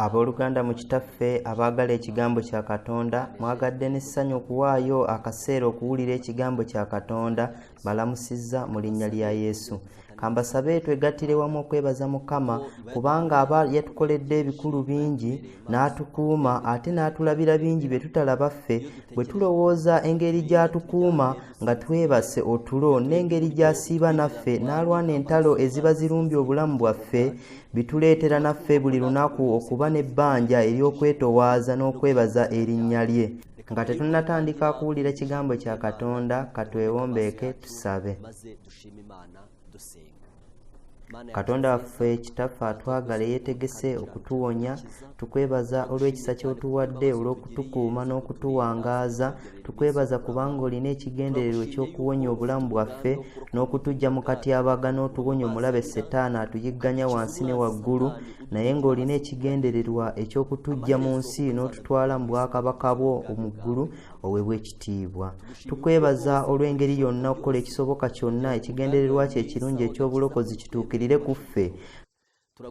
Abooluganda mu kitaffe abaagala ekigambo kya Katonda, mwagadde n'essanyu okuwaayo akaseera okuwulira ekigambo kya Katonda, balamusizza mu linnya lya Yesu. Kambasabe twegattire wamu okwebaza Mukama kubanga aba yatukoledde ebikulu bingi n'atukuuma ate n'atulabira bingi bye tutalaba ffe, bwe tulowooza engeri gy'atukuuma nga twebase otulo n'engeri gy'asiiba naffe n'alwana entalo eziba zirumbye obulamu bwaffe, bituleetera naffe buli lunaku okuba n'ebbanja ery'okwetowaaza n'okwebaza erinnya lye. Nga tetunnatandika kuwulira ekigambo kya Katonda, katwewombeeke tusabe. Katonda waffe Kitaffe atwagala yeetegese okutuwonya, tukwebaza olw'ekisa ky'otuwadde olw'okutukuuma n'okutuwangaaza. Tukwebaza kubanga olina ekigendererwa eky'okuwonya obulamu bwaffe n'okutuggya mu katyabaga n'otuwonya omulabe Setaani atuyigganya wansi ne waggulu, naye ng'olina ekigendererwa eky'okutuggya mu nsi n'otutwala mu bwakabaka bwo mu ggulu oweebwa ekitiibwa. Tukwebaza olw'engeri yonna okukola ekisoboka kyonna ekigendererwa kye ekirungi eky'obulokozi kituukirire ku ffe.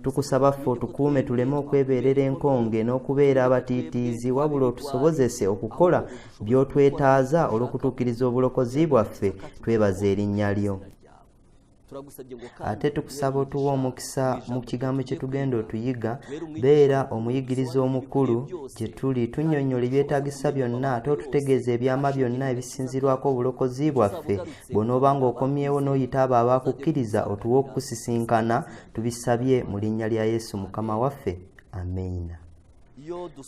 Tukusaba ffe otukuume tuleme okwebeerera enkonge n'okubeera abatiitiizi, wabula otusobozese okukola by'otwetaaza olw'okutuukiriza obulokozi bwaffe. Twebaza erinnya lyo. Ate tukusaba otuwa omukisa mu kigambo kye tugenda otuyiga. Beera omuyigiriza omukulu gye tuli, tunnyonnyola ebyetaagisa byonna ate otutegeeza ebyama byonna ebisinzirwako obulokozi bwaffe. Bw'onooba ng'okomyewo n'oyita abo abaakukkiriza otuwe okukusisinkana. Tubisabye mu linnya lya Yesu Mukama waffe. Amiina.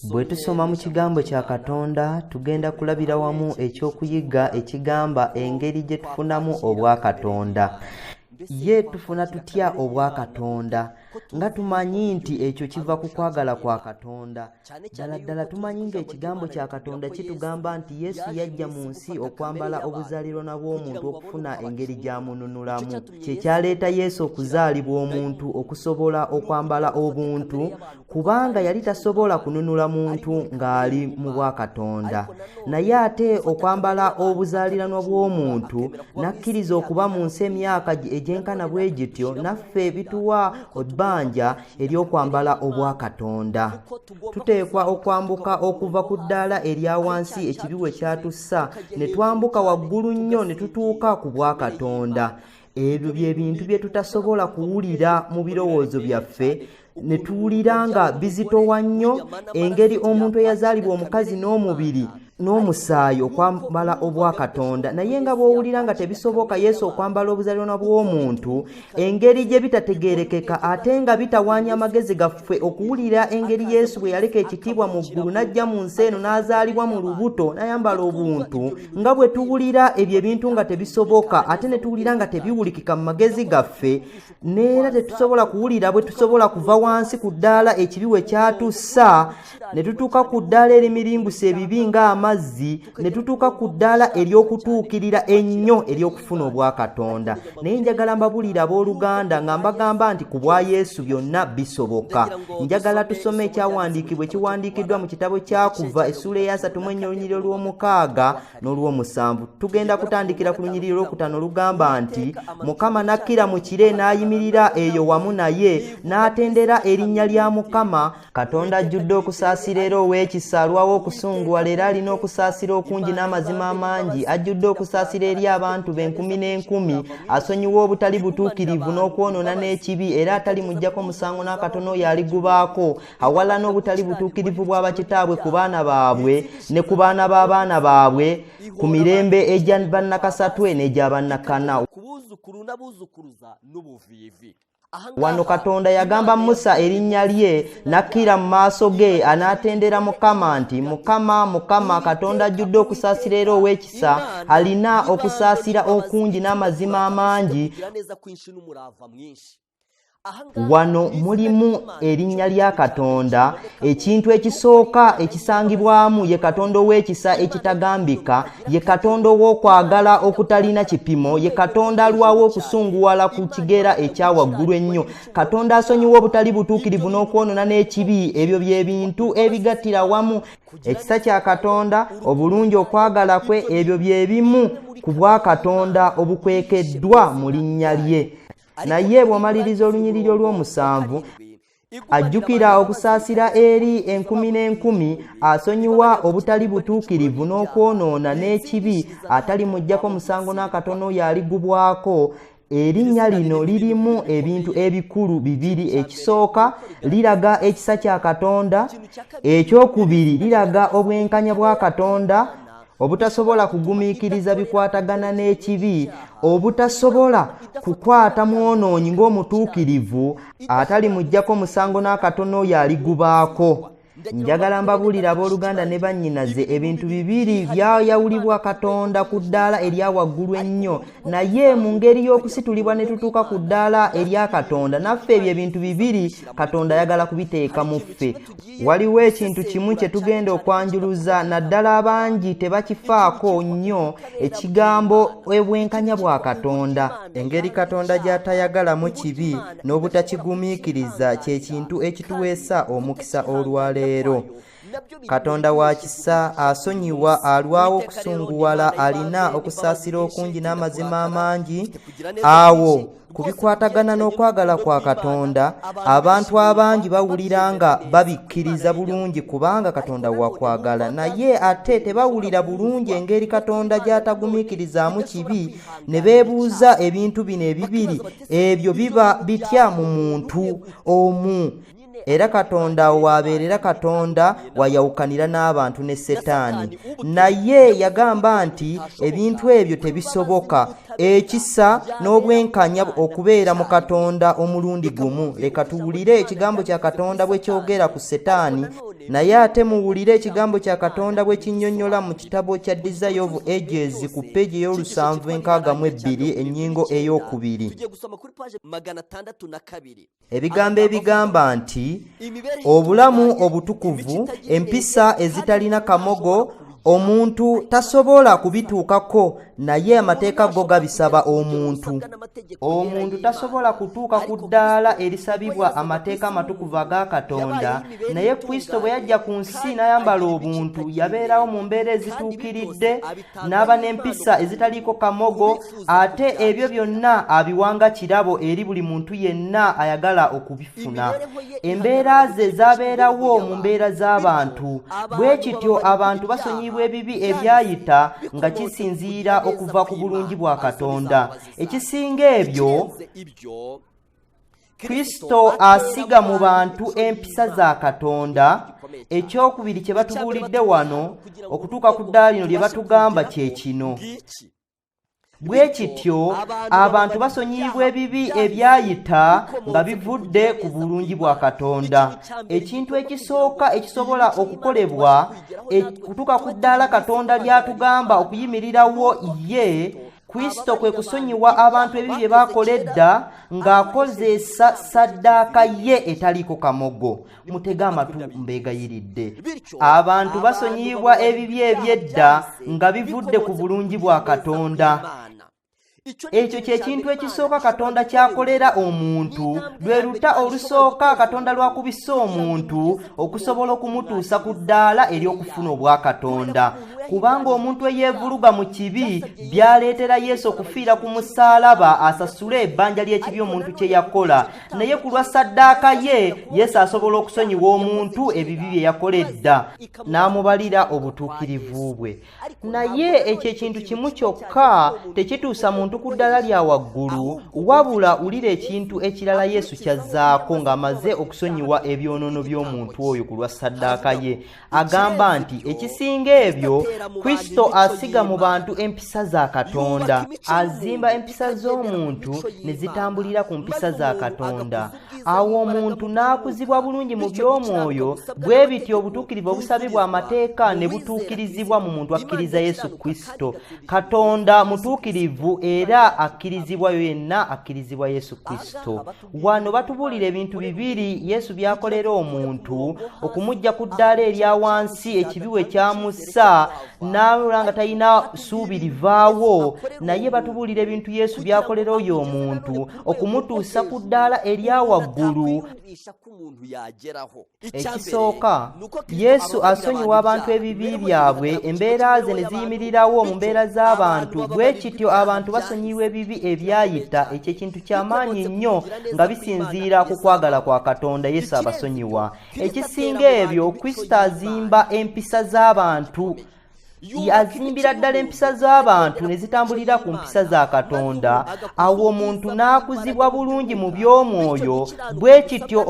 Bwe tusoma mu kigambo kya Katonda tugenda kulabira wamu ekyokuyiga ekigamba engeri gye tufunamu obwa Katonda. Ye tufuna tutya obwa Katonda? Nga tumanyi nti ekyo kiva ku kwagala kwa Katonda. Ddala tumanyi ng'ekigambo kya Katonda kitugamba nti Yesu yajja mu nsi okwambala obuzaalirwa bw'omuntu okufuna engeri gy'amununulamu. Kye kyaleeta Yesu okuzaalibwa omuntu okusobola okwambala obuntu, kubanga yali tasobola kununula muntu ng'ali mu bwa Katonda. Naye ate okwambala obuzaaliranwa bw'omuntu n'akkiriza okuba mu nsi emyaka egyenkana bwe gityo, naffe bituwa ebbanja ery'okwambala obwa Katonda. Tuteekwa okwambuka okuva ku ddaala erya wansi ekibi we kyatussa ne twambuka waggulu nnyo ne tutuuka ku bwa Katonda. Ebyo bye bintu bye tutasobola kuwulira mu birowoozo byaffe, ne tuwulira nga bizitowa nnyo, engeri omuntu eyazaalibwa omukazi n'omubiri n'omusaayi okwambala obwa Katonda. Naye nga bw'owulira nga tebisoboka Yesu okwambala obuzaalirwa bw'omuntu, engeri gye bitategeerekeka ate nga bitawaanya amagezi gaffe okuwulira engeri Yesu bwe yaleka ekitiibwa mu ggulu n'ajja mu nsi eno n'azaalibwa mu lubuto n'ayambala obuntu, nga bwe tuwulira ebyo ebintu nga tebisoboka ate ne tuwulira nga tebiwulikika mu magezi gaffe, neera tetusobola kuwulira bwe tusobola kuva wansi ku ddaala ekibi we kyatussa ne tutuuka ku ddaala erimirimbusa ebibi ng'amazzi, ne tutuuka ku ddaala ery'okutuukirira ennyo ery'okufuna obwa Katonda. Naye njagala mbabulira abooluganda nga mbagamba nti ku bwa Yesu byonna bisoboka. Njagala tusome ekyawandiikibwa ekiwandiikiddwa mu kitabo kya Kuva essuula eya 3 olunyiriri olw'omukaaga n'olw'omusanvu. Tugenda kutandikira ku lunyiriri olwokutaano olugamba nti Mukama n'akkira mu kire n'ayimirira eyo wamu naye n'atendera erinnya lya Mukama. Katonda ajjudde okusaasira era ow'ekisa, alwawo okusunguwala era alina okusaasira okungi n'amazima amangi. Ajjudde okusaasira eri abantu be 10,000, asonyiwa obutali butuukirivu n'okwonoona n'ekibi, era atali muggyako musango n'akatono oyo aligubaako, awala n'obutali butuukirivu bw'abakitaabwe ku baana baabwe ne ku baana b'abaana baabwe, ku mirembe egya bannakasatwe n'egya bannakana. Wano Katonda yagamba Musa erinnya lye, n'akkira mu maaso ge anaatendera Mukama nti, Mukama, Mukama, Katonda ajjudde okusaasira era ow'ekisa, alina okusaasira okungi n'amazima amangi. Wano mulimu erinnya lya Katonda. Ekintu ekisooka ekisangibwamu ye Katonda ow'ekisa ekitagambika, ye Katonda ow'okwagala okutalina kipimo, ye Katonda alwawo okusunguwala ku kigera ekya waggulu ennyo, Katonda asonyiwa obutali butuukirivu n'okwonoona n'ekibi. Ebyo bye bintu ebigattira wamu ekisa kya Katonda, obulungi, okwagala kwe. Ebyo bye bimu ku bwa Katonda obukwekeddwa mu linnya lye. Naye bw'omaliriza olunyiriri olw'omusanvu ajjukira okusaasira eri enkumi n'enkumi, asonyiwa obutali butuukirivu n'okwonoona n'ekibi, atali muggyako musango n'akatono yaligubwako. Erinnya lino lirimu ebintu ebikulu bibiri. Ekisooka liraga ekisa kya Katonda, ekyokubiri liraga obwenkanya bwa Katonda, obutasobola kugumiikiriza bikwatagana n'ekibi, obutasobola kukwata mwonoonyi ng'omutuukirivu, atali muggyako musango n'akatono yaligubaako. Njagala mbabuulira abooluganda ne bannyinaze ebintu bibiri byayawulibwa Katonda ku ddaala erya waggulu ennyo, naye mu ngeri y'okusitulibwa ne tutuuka ku ddaala erya Katonda, naffe ebyo ebintu bibiri Katonda ayagala kubiteeka mu ffe. Waliwo ekintu kimu kye tugenda okwanjuluza, naddala abangi tebakifaako nnyo, ekigambo obwenkanya bwa Katonda. Engeri Katonda gy'atayagalamu kibi n'obutakigumiikiriza kye kintu ekituweesa omukisa olwaleero. Katonda wa kisa, asonyiwa, alwawo okusunguwala, alina okusaasira okungi n'amazima amangi. Awo ku bikwatagana n'okwagala kwa Katonda, abantu abangi bawulira nga babikkiriza bulungi kubanga Katonda wa kwagala, naye ate tebawulira bulungi engeri Katonda gy'atagumiikirizaamu kibi, ne beebuuza ebintu bino ebibiri. Ebyo biba bitya mu muntu omu. Era Katonda waabeerera Katonda wayawukanira n'abantu ne Setaani, naye yagamba nti ebintu ebyo tebisoboka. Ekisa n'obwenkanya okubeera mu Katonda omulundi gumu. Leka tuwulire ekigambo kya Katonda bwe kyogera ku Setaani, naye ate muwulire ekigambo kya Katonda bwe kinnyonnyola mu kitabo kya Desire of Ages ku peegi y'olusanvu-enkaaga-mu-ebbiri ennyingo ey'okubiri. Ebigambo ebigamba nti obulamu obutukuvu, empisa ezitalina kamogo, omuntu tasobola kubituukako, naye amateeka go gabisaba omuntu. Omuntu tasobola kutuuka ku ddaala erisabibwa amateeka amatukuvu aga Katonda, naye Kristo bwe yajja ku nsi n'ayambala obuntu, yabeerawo mu mbeera ezituukiridde, n'aba n'empisa ezitaliiko kamogo, ate ebyo byonna abiwanga kirabo eri buli muntu yenna ayagala okubifuna. Embeera ze zaabeerawo mu mbeera z'abantu, bwe kityo abantu basonyiyibwa ebibi ebyayita nga kisinziira okuva ku bulungi bwa Katonda. Ekisinga ebyo, Kristo asiga mu bantu empisa za Katonda. Ekyokubiri kye batubuulidde wano okutuuka ku ddaala lino lye batugamba kye kino. Bwe kityo abantu basonyiyibwa ebibi ebyayita nga bivudde ku bulungi bwa Katonda. Ekintu ekisooka ekisobola okukolebwa kutuuka ku ddaala Katonda ly'atugamba okuyimirirawo ye, Kristo kwe kusonyiwa abantu ebibi bye baakola edda ng'akozesa ssaddaaka ye etaliiko kamogo. Mutege amatu mbeegayiridde. Abantu basonyiyibwa ebibi eby'edda nga bivudde ku bulungi bwa Katonda. Ekyo kye kintu ekisooka Katonda kyakolera omuntu, lwe luta olusooka Katonda lwakubisa omuntu okusobola okumutuusa ku ddaala ery'okufuna obwa Katonda. Kubanga omuntu eyeevuluga mu kibi byaleetera Yesu okufiira ku musaalaba asasule ebbanja ly'ekibi omuntu kye yakola, naye ku lwa ssaddaaka ye Yesu asobola okusonyiwa omuntu ebibi bye yakola edda n'amubalira obutuukirivu bwe. Naye ekyo ekintu kimu kyokka tekituusa muntu ku ddaala lya waggulu, wabula wulira ekintu ekirala Yesu kyazzaako ng'amaze okusonyiwa ebyonoono by'omuntu oyo ku lwa ssaddaaka ye. Agamba nti ekisinga ebyo, Kristo asiga mu bantu empisa za Katonda. Azimba empisa z'omuntu ne zitambulira ku mpisa za Katonda. Awo omuntu n'akuzibwa bulungi mu by'omwoyo, bwe bityo obutuukirivu obusabibwa amateeka ne butuukirizibwa mu muntu akkiriza Yesu Kristo. Katonda mutuukirivu era akkirizibwayo yenna akkirizibwa Yesu Kristo. Wano batubuulira ebintu bibiri Yesu by'akolera omuntu okumuggya ku ddaala erya wansi ekibi we kyamussa n'alula nga talina ssuubi livaawo, naye batubuulira ebintu Yesu by'akolera oyo omuntu okumutuusa ku ddaala erya waggulu waggulu. Ekisooka, Yesu asonyiwa abantu ebibi byabwe, embeera ze ne ziyimirirawo mu mbeera z'abantu, bwe kityo abantu basonyiwa ebibi ebyayita. Ekyo ekintu ky'amaanyi nnyo nga bisinziira ku kwagala kwa Katonda. Yesu abasonyiwa. Ekisinga ebyo, Kristo azimba empisa z'abantu. Azimbira ddala empisa z'abantu ne zitambulira ku mpisa za Katonda. Awo omuntu n'akuzibwa bulungi mu by'omwoyo, bwe kityo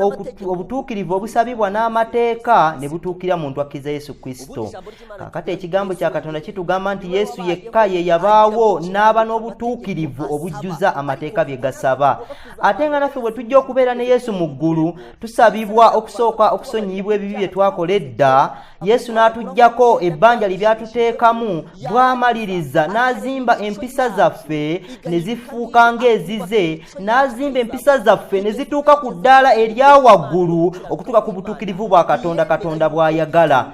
obutuukirivu obusabibwa n'amateeka ne butuukira muntu akkiriza Yesu Kristo. Kaakati ekigambo kya Katonda kitugamba nti Yesu yekka ye yabaawo n'aba n'obutuukirivu obujjuza amateeka bye gasaba. Ate nga naffe bwe tujja okubeera ne Yesu mu ggulu, tusabibwa okusooka okusonyiyibwa ebibi bye twakola edda. Yesu n'atuggyako ebbanja lye byatuteekamu, bw'amaliriza n'azimba empisa zaffe ne zifuuka ng'ezize, n'azimba empisa zaffe ne zituuka ku ddaala erya waggulu okutuuka ku butuukirivu bwa Katonda, Katonda bw'ayagala.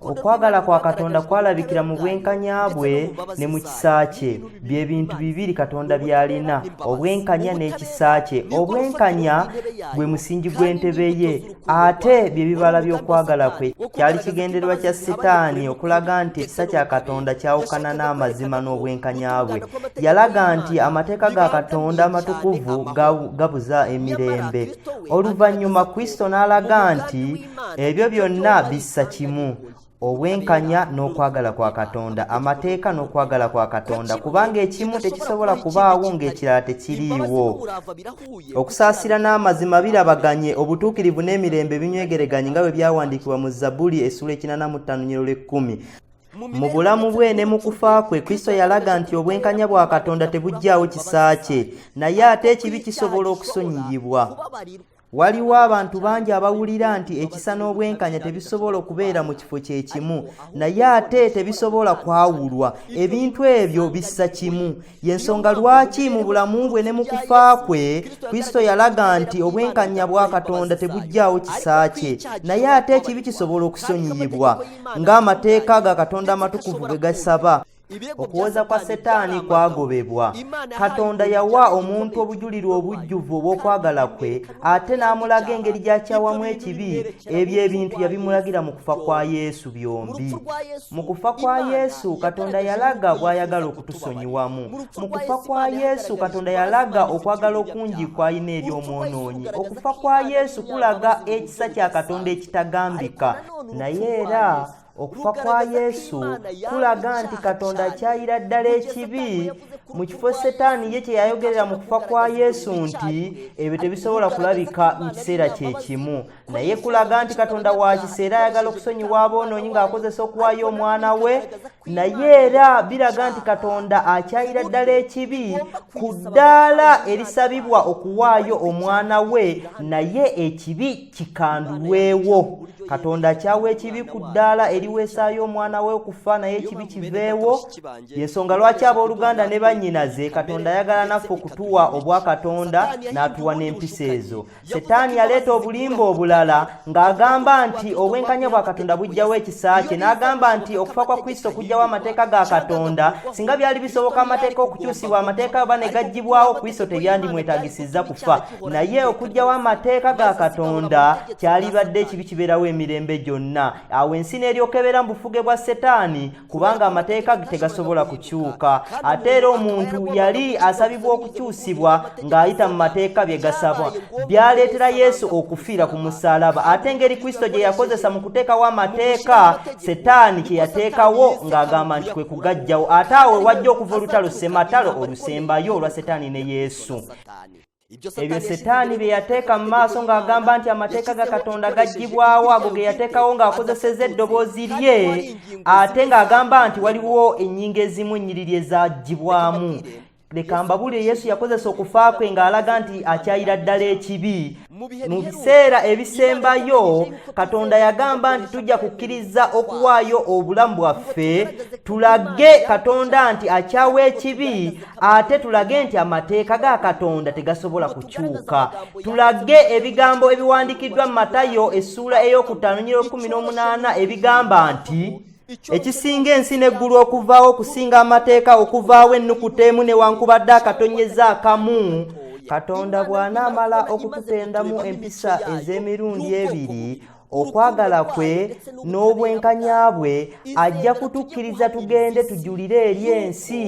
Okwagala kwa Katonda kwalabikira mu bwenkanya bwe ne mu kisa kye. Bye bintu bibiri Katonda by'alina, obwenkanya n'ekisa kye. Obwenkanya gwe musingi gw'entebe ye, ate bye bibala by'okwagala kwe. Kyali kigendererwa kya Setaani okulaga nti ekisa kya Katonda kyawukana n'amazima n'obwenkanya bwe. Yalaga nti amateeka ga Katonda amatukuvu gabuza emirembe. Oluvannyuma Kristo n'alaga nti ebyo byonna bissa kimu: obwenkanya n'okwagala kwa Katonda, amateeka n'okwagala kwa Katonda, kubanga ekimu tekisobola kubaawo ng'ekirala tekiriiwo. Okusaasira n'amazima birabaganye, obutuukirivu n'emirembe binywegeraganye nga bwe byawandiikibwa mu Zabbuli essula 85:10. Mu bulamu bwe ne mu kufa kwe, Kristo yalaga nti obwenkanya bwa Katonda tebujjaawo kisa kye, naye ate ekibi kisobola okusonyiyibwa. Waliwo abantu bangi abawulira nti ekisa n'obwenkanya tebisobola okubeera mu kifo kye kimu, naye ate tebisobola kwawulwa. Ebintu ebyo bissa kimu. Y'ensonga lwaki mu bulamu bwe ne mu kufa kwe, Kristo yalaga nti obwenkanya bwa Katonda tebujjaawo kisa kye, naye ate ekibi kisobola okusonyiyibwa ng'amateeka ga Katonda amatukuvu bwe gasaba. Okuwoza kwa Setaani kwagobebwa. Katonda yawa omuntu obujulirwa obujjuvu obw'okwagala kwe, ate n'amulaga engeri gy'akyawamu ekibi. Ebyo ebintu yabimulagira mu kufa kwa Yesu byombi. Mu kufa kwa Yesu Katonda yalaga bw'ayagala okutusonyiwamu. Mu kufa kwa Yesu Katonda yalaga okwagala okungi kw'alina eri omwonoonyi. Okufa kwa Yesu kulaga ekisa kya Katonda ekitagambika, naye era okufa kwa Yesu kulaga nti Katonda akyayira ddala ekibi. Mu kifo Setaani ye kye yayogerera mu kufa kwa Yesu nti ebyo tebisobola kulabika mu kiseera kye kimu, naye kulaga nti Katonda wa kiseera ayagala okusonyiwa aboonoonyi ng'akozesa okuwaayo omwana we, naye era biraga nti Katonda akyayira ddala ekibi ku ddaala erisabibwa okuwaayo omwana we, naye ekibi kikandulwewo. Katonda akyawa ekibi ku ddaala eriweesaayo omwana we okufa, naye ekibi kiveewo. Y'ensonga lwaki abooluganda ne bannyinaze Katonda ayagala naffe okutuwa obwa Katonda n'atuwa n'empisa ezo. Setaani yaleeta obulimba obulala ng'agamba nti obwenkanya bwa Katonda bujjawo ekisa kye, n'agamba nti okufa kwa Kristo kujjawo amateeka ga Katonda. Singa byali bisoboka amateeka okukyusibwa, amateeka aba ne gaggyibwawo, Kristo tebyandimwetaagisiza kufa, naye okujjawo amateeka ga Katonda kyalibadde ekibi kibeerawo emirembe gyonna. Awo ensi n'eryoka ebeera mu bufuge bwa Setaani, kubanga amateeka tegasobola kukyuka. Ate era omuntu yali asabibwa okukyusibwa ng'ayita mu mateeka bye gasaba. Byaleetera Yesu okufiira ku musaalaba. Ate engeri Kristo gye yakozesa mu kuteekawo amateeka, Setaani kye yateekawo ng'agamba nti kwe kugaggyawo. Ate awo wajja okuva olutalo ssematalo olusembayo olwa Setaani ne Yesu. Ebyo Setaani bye yateeka mu maaso ng'agamba nti amateeka ga Katonda gaggyibwawo, ago ge yateekawo ng'akozesezza eddoboozi lye, ate ng'agamba nti waliwo ennyingo ezimu ennyiriri ezaggyibwamu. Leka mbabule Yesu yakozesa okufa kwe ng'alaga nti akyayira ddala ekibi. Mu biseera ebisembayo Katonda yagamba nti tujja kukkiriza okuwaayo obulamu bwaffe, tulage Katonda nti akyawa ekibi, ate tulage nti amateeka ga Katonda tegasobola kukyuka. Tulage ebigambo ebiwandiikiddwa mu Matayo essula ey'okutaano ebigamba nti ekisinga ensi n'eggulu okuvaawo okusinga amateeka, okuvaawo ennukuta emu newankubadde akatonyeza akamu. Katonda bw'anaamala okututendamu empisa ez'emirundi ebiri, okwagala kwe n'obwenkanya bwe ajja kutukkiriza tugende tujulire eri ensi.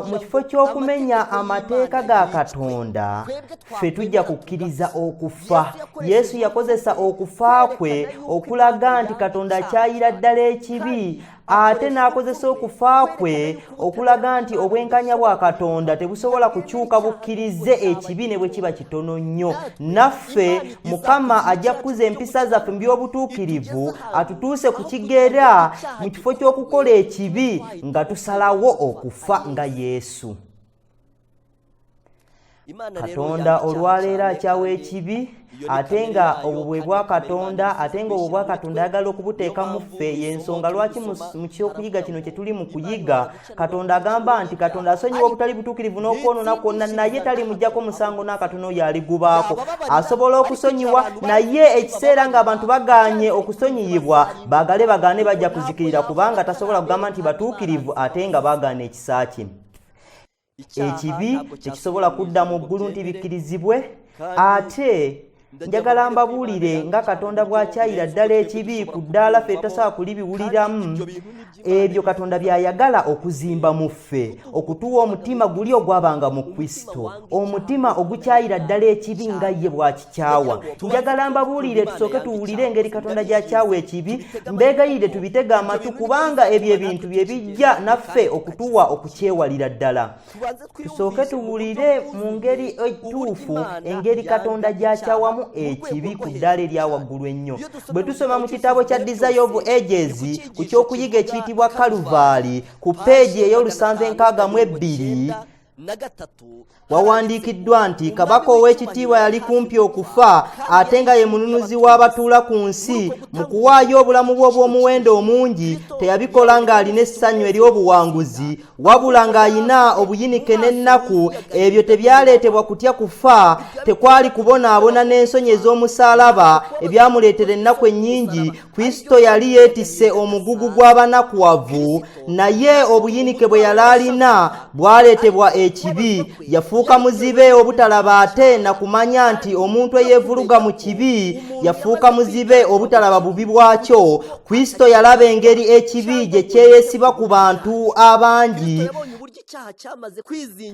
Mu kifo ky'okumenya amateeka ga Katonda, ffe tujja kukkiriza okufa. Yesu yakozesa okufa kwe okulaga nti Katonda akyayira ddala ekibi, ate n'akozesa okufa kwe okulaga nti obwenkanya bwa Katonda tebusobola kukyuka bukkirize ekibi ne bwe kiba kitono nnyo. Naffe Mukama ajja kukuza empisa zaffe mu by'obutuukirivu, atutuuse ku kigera mu kifo ky'okukola ekibi nga tusalawo okufa nga Yesu. Katonda olwaleero akyawa ekibi, ate nga obwo bwe bwa Katonda, ate nga obwo bwa Katonda ayagala okubuteeka mu ffe. Y'ensonga lwaki mu kyokuyiga kino kye tuli mu kuyiga, Katonda agamba nti Katonda asonyiwa obutali butuukirivu n'okwonoona kwonna, naye talimuggyako musango n'akatono oyo aligubaako. Asobola okusonyiwa, naye ekiseera ng'abantu bagaanye okusonyiyibwa, bagaane bajja kuzikirira, kubanga tasobola kugamba nti batuukirivu ate nga bagaana ekisa kye. Ekibi tekisobola kudda mu ggulu nti bikkirizibwe. Ate njagala mbabuulire nga Katonda bw'akyayira ddala ekibi ku ddaala ffe tasobola kulibiwuliramu. Ebyo Katonda by'ayagala okuzimba mu ffe, okutuwa omutima guli ogwabanga mu Kristo, omutima ogukyayira ddala ekibi nga ye bw'akikyawa. Njagala mbabuulire tusooke tuwulire engeri Katonda gy'akyawa ekibi, mbeegayirire tubitege amatu, kubanga ebyo ebintu bye bijja naffe okutuwa okukyewalira ddala. Tusooke tuwulire mu ngeri entuufu engeri Katonda gy'akyawamu ekibi ku ddaala erya waggulu ennyo. Bwe tusoma mu kitabo kya Desire of Ages ku kyokuyiga ekiyitibwa Kaluvaali ku peegi ey'olusanvu-enkaaga-mu-ebbiri, wawandiikiddwa nti kabaka ow'ekitiibwa yali kumpi okufa, ate nga ye mununuzi w'abatuula ku nsi. Mu kuwaayo obulamu bwe obw'omuwendo omungi, teyabikola ng'alina essanyu ery'obuwanguzi, wabula ng'ayina obuyinike n'ennaku. Ebyo tebyaleetebwa kutya kufa, tekwali kubonaabona n'ensonyi ez'omusaalaba ebyamuleetera ennaku ennyingi. Kristo yali yeetisse omugugu gw'abanakuwavu, naye obuyinike bwe yali alina bwaleetebwa ekibi. Yafuuka muzibe obutalaba, ate na kumanya nti omuntu eyeevuluga mu kibi yafuuka muzibe obutalaba bubi bwakyo. Kristo yalaba engeri ekibi gye kyeyesiba ku bantu abangi,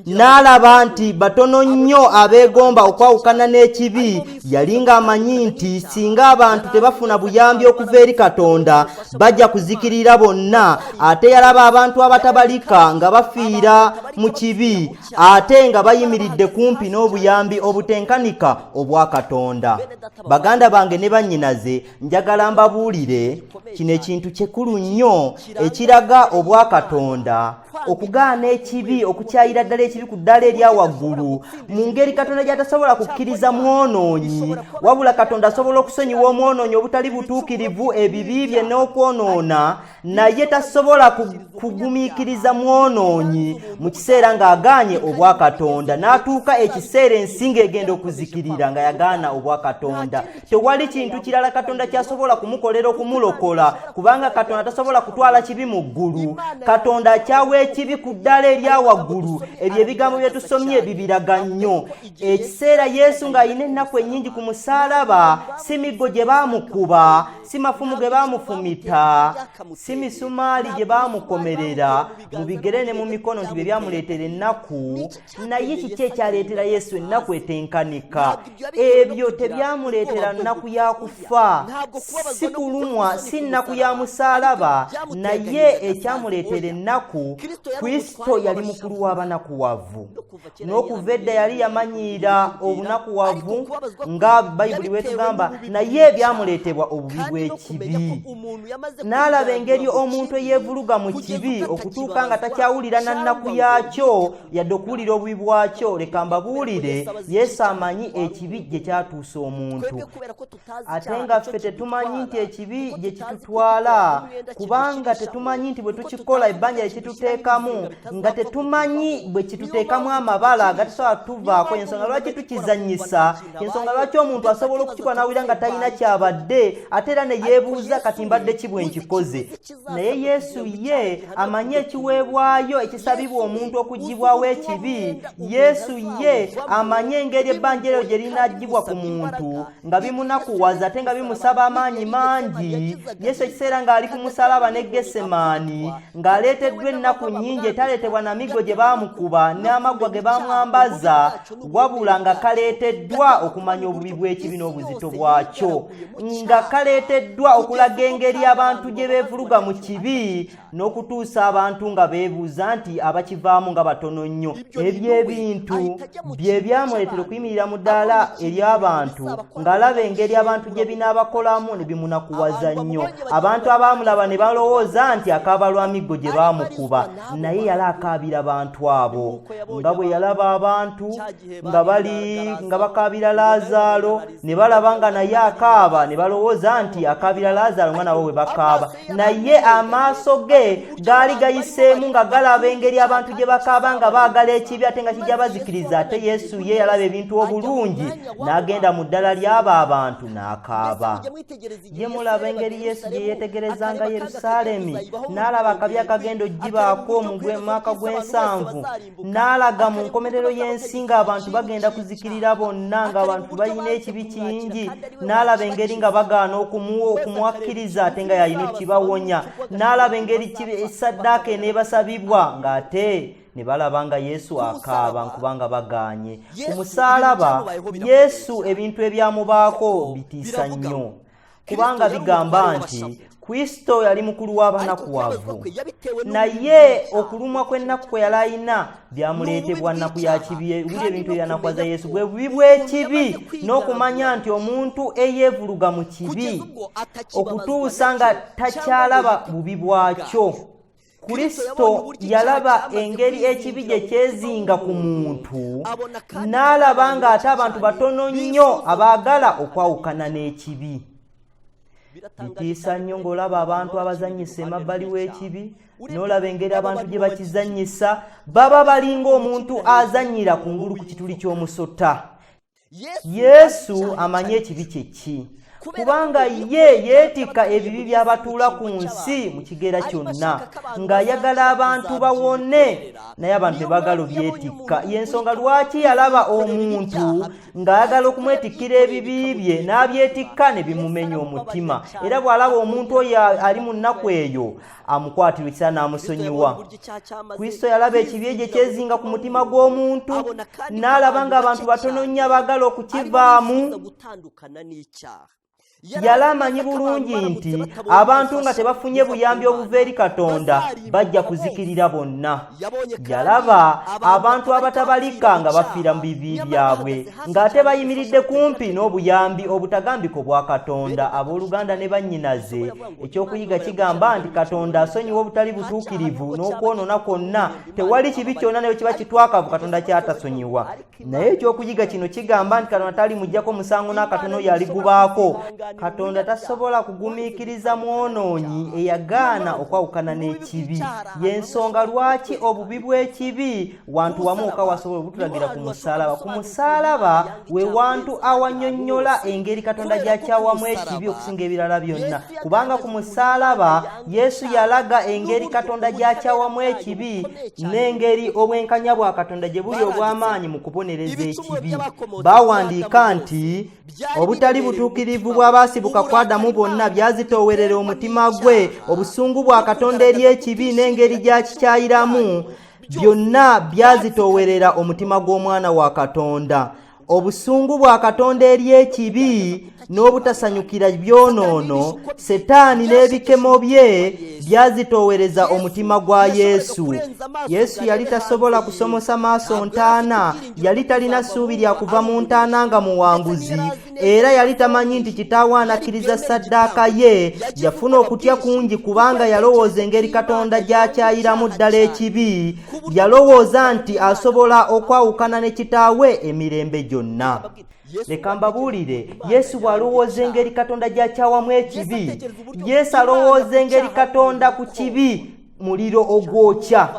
n'alaba nti batono nnyo abeegomba okwawukana n'ekibi. Yali ng'amanyi nti singa abantu tebafuna buyambi okuva eri Katonda bajja kuzikirira bonna. Ate yalaba abantu abatabalika nga bafiira mu kibi, ate nga bayimiridde kumpi n'obuyambi obutenkanika obwa Katonda. Baganda bange ne bannyinaze, njagala mbabuulire kino ekintu kikulu nnyo ekiraga obwa Katonda, okugaana ekibi, okukyayira ddala ekibi ku ddaala erya waggulu, mu ngeri Katonda gy'atasobola kukkiriza mwonoonyi, wabula Katonda asobola okusonyiwa omwonoonyi obutali butuukirivu, ebibi bye n'okwonoona, naye tasobola kugumiikiriza mwonoonyi mu kiseera ng'agaanye obwa Katonda. N'atuuka ekiseera ensinga egenda okuzikirira nga yagaana obwa Katonda. Tewali kintu kirala Katonda kyasobola kumukolera okumulokola, kubanga Katonda tasobola kutwala kibi mu ggulu. Katonda akyawa ekibi ku ddaala erya waggulu. Ebyo ebigambo bye tusomye bibiraga nnyo. Ekiseera Yesu ng'alina ennaku ennyingi ku musaalaba, si miggo gye baamukuba, si mafumu ge baamufumita, si misumaali gye baamukomerera mu bigere ne mu mikono nti bye byamuleetera ennaku, naye kiki ekyaleetera Yesu ennaku etenkanika? Ebyo tebyamuleetera nnaku ya kufa, si kulumwa, si nnaku ya musaalaba, naye ekyamuleetera ennaku, Kristo yali mukulu w'abanakuwavu. N'okuva edda yali yamanyiira obunakuwavu nga Bayibuli bwetugamba, naye byamuleetebwa obubi bw'ekibi. N'alaba engeri omuntu eyeevuluga mu kibi okutuuka nga takyawulira na nnaku yaakyo yadde okuwulira obubi bwakyo. Leka mbabuulire, Yesu amanyi ekibi gye kyatuusa omuntu, ate nga ffe tetumanyi nti ekibi gye kitutwala, kubanga tetumanyi nti bwe tukikola ebbanja lye kituteeka tukiteekamu nga tetumanyi bwe kituteekamu amabala agatasobola tuvaako. Ensonga lwaki tukizannyisa, ensonga lwaki omuntu asobola okukikola n'awulira nga talina kyabadde ate era ne yeebuuza kati mbadde ki bwe nkikoze. Naye Yesu ye amanyi ekiweebwayo ekisabibwa omuntu okuggibwawo ekibi. Yesu ye amanyi engeri ebbanja eryo gye linaggyibwa ku muntu nga bimunakuwaza ate nga bimusaba amaanyi mangi. Yesu ekiseera ng'ali ku musalaba ne Gesemaani ng'aleeteddwa ennaku nnyingi etaleetebwa na miggo gye baamukuba n'amaggwa ge baamwambaza, wabula nga kaleeteddwa okumanya obubi bw'ekibi n'obuzito bwakyo, nga kaleeteddwa okulaga engeri abantu gye beevuluga mu kibi n'okutuusa abantu nga beebuuza nti abakivaamu nga batono nnyo. Ebyo ebintu bye byamuleetera okuyimirira mu ddaala ery'abantu ng'alaba engeri abantu gye binaabakolamu ne bimunakuwaza nnyo. Abantu abaamulaba ne balowooza nti akaaba lwa miggo gye baamukuba, naye yali akaabira abantu abo. Nga bwe yalaba abantu nga bakaabira Laazaalo ne balaba nga naye akaaba ne balowooza nti akaabira Laazaalo nga nabo bwe bakaaba, naye amaaso ge gaali gayiseemu nga galaba engeri abantu gye bakaaba nga baagala ekibi ate nga kijja bazikiriza. Ate Yesu ye yalaba ebintu obulungi n'agenda mu ddala ly'abo abantu n'akaaba. Ye mulaba engeri Yesu gye yeetegerezanga Yerusaalemi, n'alaba akabi akagenda oggibaako mu mwaka gw'ensanvu, n'alaga mu nkomerero y'ensi ng'abantu bagenda kuzikirira bonna, ng'abantu balina ekibi kingi, n'alaba engeri nga bagaana okumuwakkiriza ate nga yalina ekibawonya, n'alaba engeri essaddaaka eneebasabibwa ng'ate ne balaba nga Yesu akaaba nkubanga bagaanye. Ku musaalaba Yesu ebintu ebyamubaako bitiisa nnyo, kubanga bigamba nti Kristo yali mukulu w'abanakuwavu, naye okulumwa kw'ennaku kwe yali alina byamuleetebwa nnaku ya kibi. Buli ebintu ebyanakwaza Yesu bwe bubi bw'ekibi n'okumanya nti omuntu eyeevuluga mu kibi okutuusa nga takyalaba bubi bwakyo. Kristo yalaba engeri ekibi gye kyezinga ku muntu, n'alaba nga ate abantu batono nnyo abaagala okwawukana n'ekibi. Bitiisa nnyo ng'olaba abantu abazannyisa emabbali w'ekibi, n'olaba engeri abantu gye bakizannyisa, baba balinga omuntu azannyira kungulu ku kituli ky'omusota. Yesu amanyi ekibi kye ki, kubanga ye yeetikka ebibi by'abatuula ku nsi mu kigera kyonna, ng'ayagala abantu bawone, naye abantu tebagala obyetikka. Y'ensonga lwaki yalaba omuntu ng'ayagala okumwetikkira ebibi bye n'abyetikka ne bimumenya omutima, era bw'alaba omuntu oyo ali mu nnaku eyo amukwatirwa ekisa n'amusonyiwa. Kristo yalaba ekibi ekyo kyezinga ku mutima gw'omuntu, n'alaba ng'abantu batono nnyo abaagala okukivaamu. Yali amanyi bulungi nti abantu nga tebafunye buyambi obuva eri Katonda bajja kuzikirira bonna. Yalaba abantu abatabalika nga bafiira mu bibi byabwe, ng'ate bayimiridde kumpi n'obuyambi obutagambika obwa Katonda. Abooluganda ne bannyinaze, ekyokuyiga kigamba nti Katonda asonyiwa obutali butuukirivu n'okwonoona kwonna. Tewali kibi kyonna nayo kiba kitwakavu Katonda kyatasonyiwa. Naye ekyokuyiga kino kigamba nti Katonda talimuggyako musango n'akatono yaligubaako. Katonda tasobola kugumiikiriza mwonoonyi eyagaana okwawukana n'ekibi. Y'ensonga lwaki obubi bw'ekibi wantu wamu oka wasobola obutulagira ku musaalaba. Ku musaalaba we wantu awannyonnyola engeri Katonda gy'akyawamu ekibi okusinga ebirala byonna, kubanga ku musaalaba Yesu yalaga engeri Katonda gy'akyawamu ekibi n'engeri obwenkanya bwa Katonda gye buli obw'amaanyi mu kubonereza ekibi. Bawandiika nti obutali butuukirivu bw'abaasibuka ku Adamu bonna byazitoowerera omutima gwe, obusungu bwa Katonda eri ekibi n'engeri gy'akikyayiramu byonna byazitoowerera omutima gw'omwana wa Katonda. Obusungu bwa Katonda eri ekibi n'obutasanyukira byonoono, Setaani n'ebikemo bye byazitoowereza omutima gwa Yesu. Yesu yali tasobola kusomosa maaso ntaana, yali talina ssuubi lya kuva mu ntaana nga muwanguzi, era yali tamanyi nti kitaawe anakkiriza saddaaka ye. Yafuna okutya kungi kubanga yalowooza engeri Katonda gy'akyayiramu ddala ekibi. Yalowooza nti asobola okwawukana ne kitaawe emirembe gyonna. Leka mbabuulire, Yesu bw'alowooza engeri Katonda gy'akyawamu ekibi, Yesu alowooza engeri Katonda ku kibi muliro ogwokya.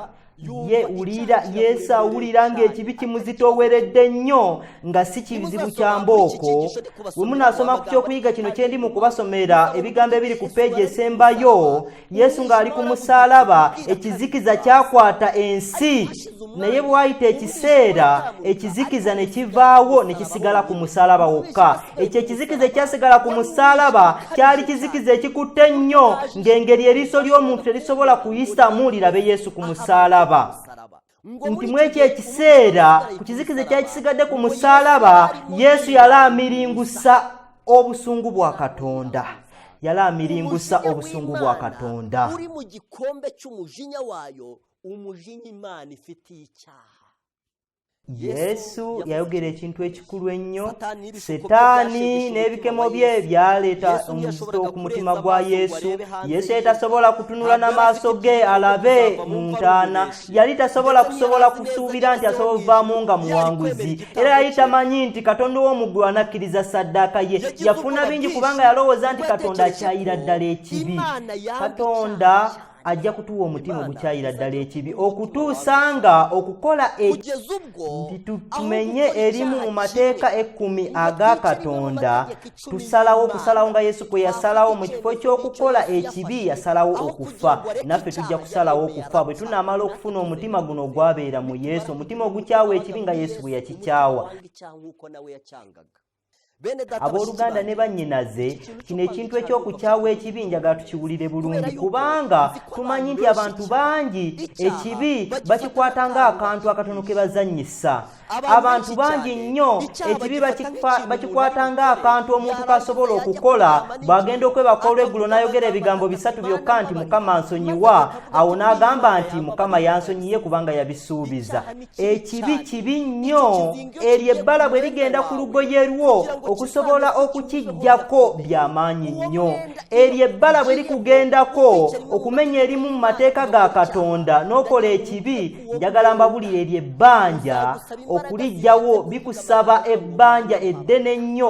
ye ulira Yesu awulira ng'ekibi kimuzitooweredde nnyo nga si kizibu kya mbooko. Bwe munaasoma ku ky'okuyiga kino kye ndi mu kubasomera ebigambo ebiri ku peegi esembayo, Yesu ng'ali ku musaalaba ekizikiza kyakwata ensi, naye bwe wayita ekiseera ekizikiza ne kivaawo ne kisigala ku musaalaba wokka. Ekyo ekizikiza ekyasigala ku musaalaba kyali kizikiza ekikutte nnyo ng'engeri eriiso ly'omuntu terisobola kuyisamu lirabe Yesu ku musaalaba. Nti mu ekyo ekiseera ku kizikiza ekyali kisigadde ku musaalaba, Yesu yali amiringusa obusungu bwa Katonda. Yali amiringusa obusungu bwa Katonda. Uri mu gikombe cy'umujinya wayo, umujinya Imana ifitiye icyaha. Yesu yayogera ekintu ekikulu ennyo. Setaani n'ebikemo bye byaleeta omuzito ku mutima gwa Yesu. Yesu yali tasobola kutunula n'amaaso ge alabe mu ntaana. Yali tasobola kusuubira nti asobola ovaamu nga muwanguzi. Era yali tamanyi nti Katonda ow'omuggulu anakkiriza ssaddaaka ye. Yafuna bingi kubanga yalowooza nti Katonda akyayira ddala ekibi. Katonda ajja kutuwa omutima ogukyayira ddala ekibi okutuusa nga okukola nti tumenye erimu mu mateeka 10 aga Katonda, okusalawo nga Yesu kwe yasalawo mu kifo ky'okukola ekibi yasalawo okufa. Naffe tujja kusalawo okufa bwe tunaamala okufuna omutima guno ogwabeera mu Yesu, omutima ogukyawa ekibi nga Yesu bwe yakikyawa. Abooluganda ne bannyinaze, kino ekintu eky'okukyawa ekibi njagala tukiwulire bulungi, kubanga tumanyi nti abantu bangi ekibi bakikwata ng'akantu akatono ke bazannyisa. Abantu bangi nnyo ekibi bakikwata ng'akantu omuntu kasobola okukola, bw'agenda okwebaka olweggulo n'ayogera ebigambo 3 byokka nti Mukama ansonyiwa, awo n'agamba nti Mukama yansonyiye kubanga yabisuubiza. Ekibi kibi nnyo, eryo ebbala bwe ligenda ku lugoye lwo okusobola okukijjako by'amaanyi nnyo. Eryo ebbala bwe likugendako okumenya erimu mu mateeka ga Katonda n'okola ekibi, njagala mbabulire eryo ebbanja okulijjawo bikusaba ebbanja eddene nnyo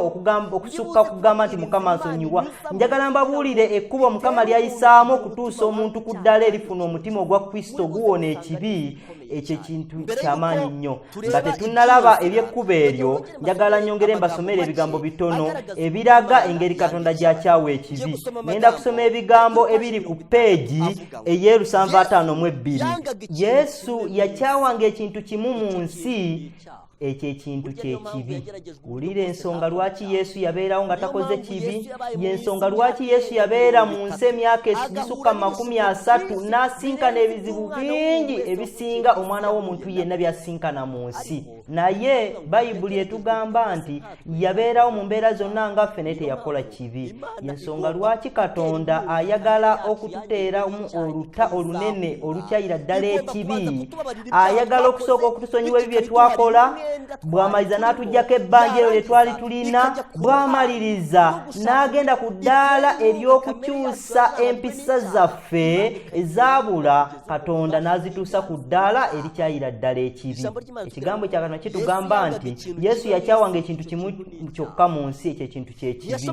okusukka kugamba nti Mukama nsonyiwa. Njagala mbabuulire ekkubo Mukama lyayisaamu okutuusa omuntu ku ddala erifuna omutima ogwa Kristo guwona ekibi, ekyo ekintu ky'amaanyi nnyo. Nga tetunnalaba eby'ekkubo eryo, njagala nnyongere mbasomere ebigambo bitono ebiraga engeri Katonda gy'akyawa ekibi. Ngenda kusoma ebigambo ebiri ku peegi 752. Yesu yakyawanga ekintu kimu mu nsi, ekyo ekintu kyekibi. Wulira ensonga lwaki Yesu yabeerawo nga takoze kibi. Y'ensonga lwaki Yesu yabeera mu nsi emyaka egisukka 30 n'asinkana ebizibu bingi ebisinga omwana w'omuntu yenna byasinkana mu nsi. Naye Bayibuli etugamba nti yabeerawo mu mbeera zonna nga ffe naye teyakola kibi. Y'ensonga lwaki Katonda ayagala okututeeramu oluta olunene olukyayira ddala ekibi. Ayagala okusooka okutusonyiwa ebyo bye twakola, bw'amaliza n'atuggyako ebbanja eryo lye twali tulina, bw'amaliriza n'agenda ku ddaala ery'okukyusa empisa zaffe ezaabula, Katonda n'azituusa ku ddaala erikyayira ddala ekibi. Ekigambo kya Katonda kitugamba nti Yesu yakyawanga ekintu kimu kyokka mu nsi, ekyo ekintu kyekibi.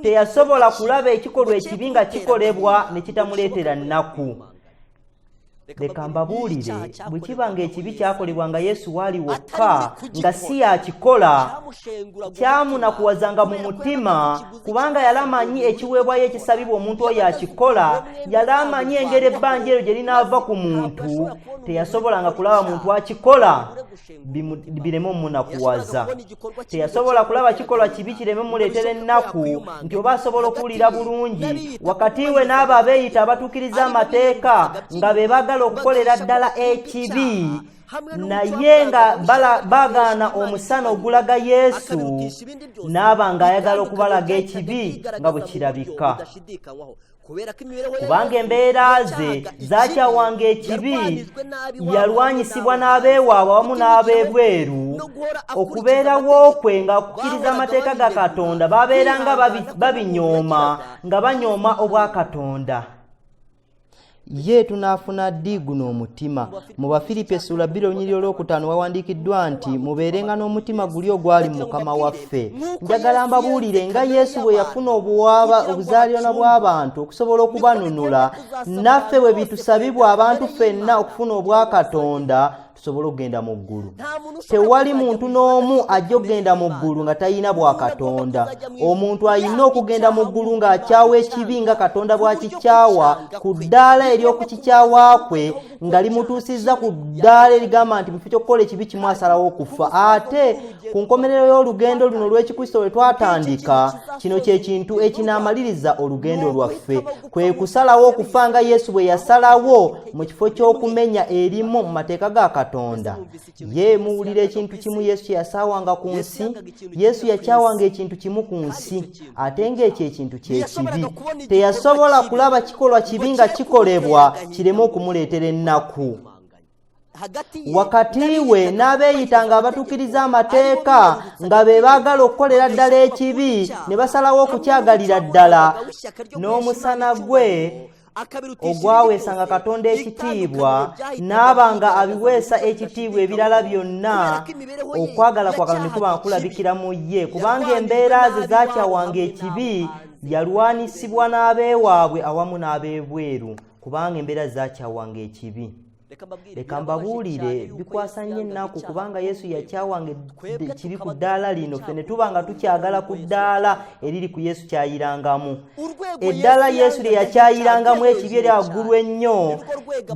Teyasobola kulaba ekikolwa ekibi nga kikolebwa ne kitamuleetera nnaku. Leka mbabuulire, bwe kiba ng'ekibi kyakolebwa nga Yesu waali wokka nga si yakikola, kyamunakuwazanga mu mutima, kubanga yali amanyi ekiweebwayo ekisabibwa omuntu oyo akikola, yali amanyi engeri ebbanja eryo gye linaava ku muntu. Teyasobolanga kulaba muntu akikola bireme omunakuwaza. Teyasobola kulaba kikolwa kibi kireme muleetera ennaku nti oba asobola okuwulira bulungi wakati we n'abo abeeyita abatuukiriza amateeka nga be baagala okukolera ddala ekibi, naye nga baagaana omusana ogulaga Yesu, n'aba ng'ayagala okubalaga ekibi nga bwe kirabika. Kubanga embeera ze zakyawanga ekibi, yalwanyisibwa n'abeewaabwe awamu n'abeebweru. Okubeerawo kwe nga okukkiriza amateeka ga Katonda babeeranga babinyooma, nga banyooma obwa Katonda. ye tunaafuna ddi guno omutima. Mu Bafilipi essula 2:5 wawandiikiddwa nti mubeerenga n'omutima guli ogwali mu Mukama waffe. Njagala mbabuulire nga Yesu bwe yafuna obuzaaliranwa bw'abantu okusobola okubanunula, naffe bwe bitusabibwa abantu ffenna okufuna obwa Katonda tusobole okugenda mu ggulu. Tewali muntu n'omu ajja okugenda mu ggulu nga talina bwa Katonda. Omuntu alina okugenda mu ggulu ng'akyawa ekibi nga Katonda bw'akikyawa ku ddaala ery'okukikyawa kwe nga limutuusizza ku ddaala erigamba nti mu kifo ky'okukola ekibi kimu asalawo okufa. Ate ku nkomerero y'olugendo luno lw'Ekikristo lwe twatandika, kino kye kintu ekinaamaliriza olugendo lwaffe, kwe kusalawo okufa nga Yesu bwe yasalawo mu kifo ky'okumenya erimu mu mateeka ga Katonda. Ye muwulira ekintu kimu Yesu kye yasaawanga ku nsi. Yesu yakyawanga ekintu kimu ku nsi, ate ng'ekyo ekintu ky'ekibi. Teyasobola kulaba kikolwa kibi nga kikolebwa kireme okumuleetera ennaku. Wakati we n'abeeyitanga abatuukiriza amateeka nga be baagala okukolera ddala ekibi ne basalawo okukyagalira ddala, n'omusana gwe ogwaweesanga Katonda ekitiibwa n'abanga abiweesa ekitiibwa ebirala byonna, okwagala kwa Katonda kuba kulabikira mu ye, kubanga embeera ze zaakyawanga ekibi yalwanisibwa n'abeewaabwe awamu n'abeebweru, kubanga embeera zaakyawanga ekibi. Leka mbabuulire bikwasa nnyo ennaku, kubanga Yesu yakyawanga ekibi ku ddaala lino, ffe ne tuba nga tukyagala ku ddaala eriri ku Yesu kyayirangamu. Eddaala Yesu lye yakyayirangamu ekibi eri waggulu ennyo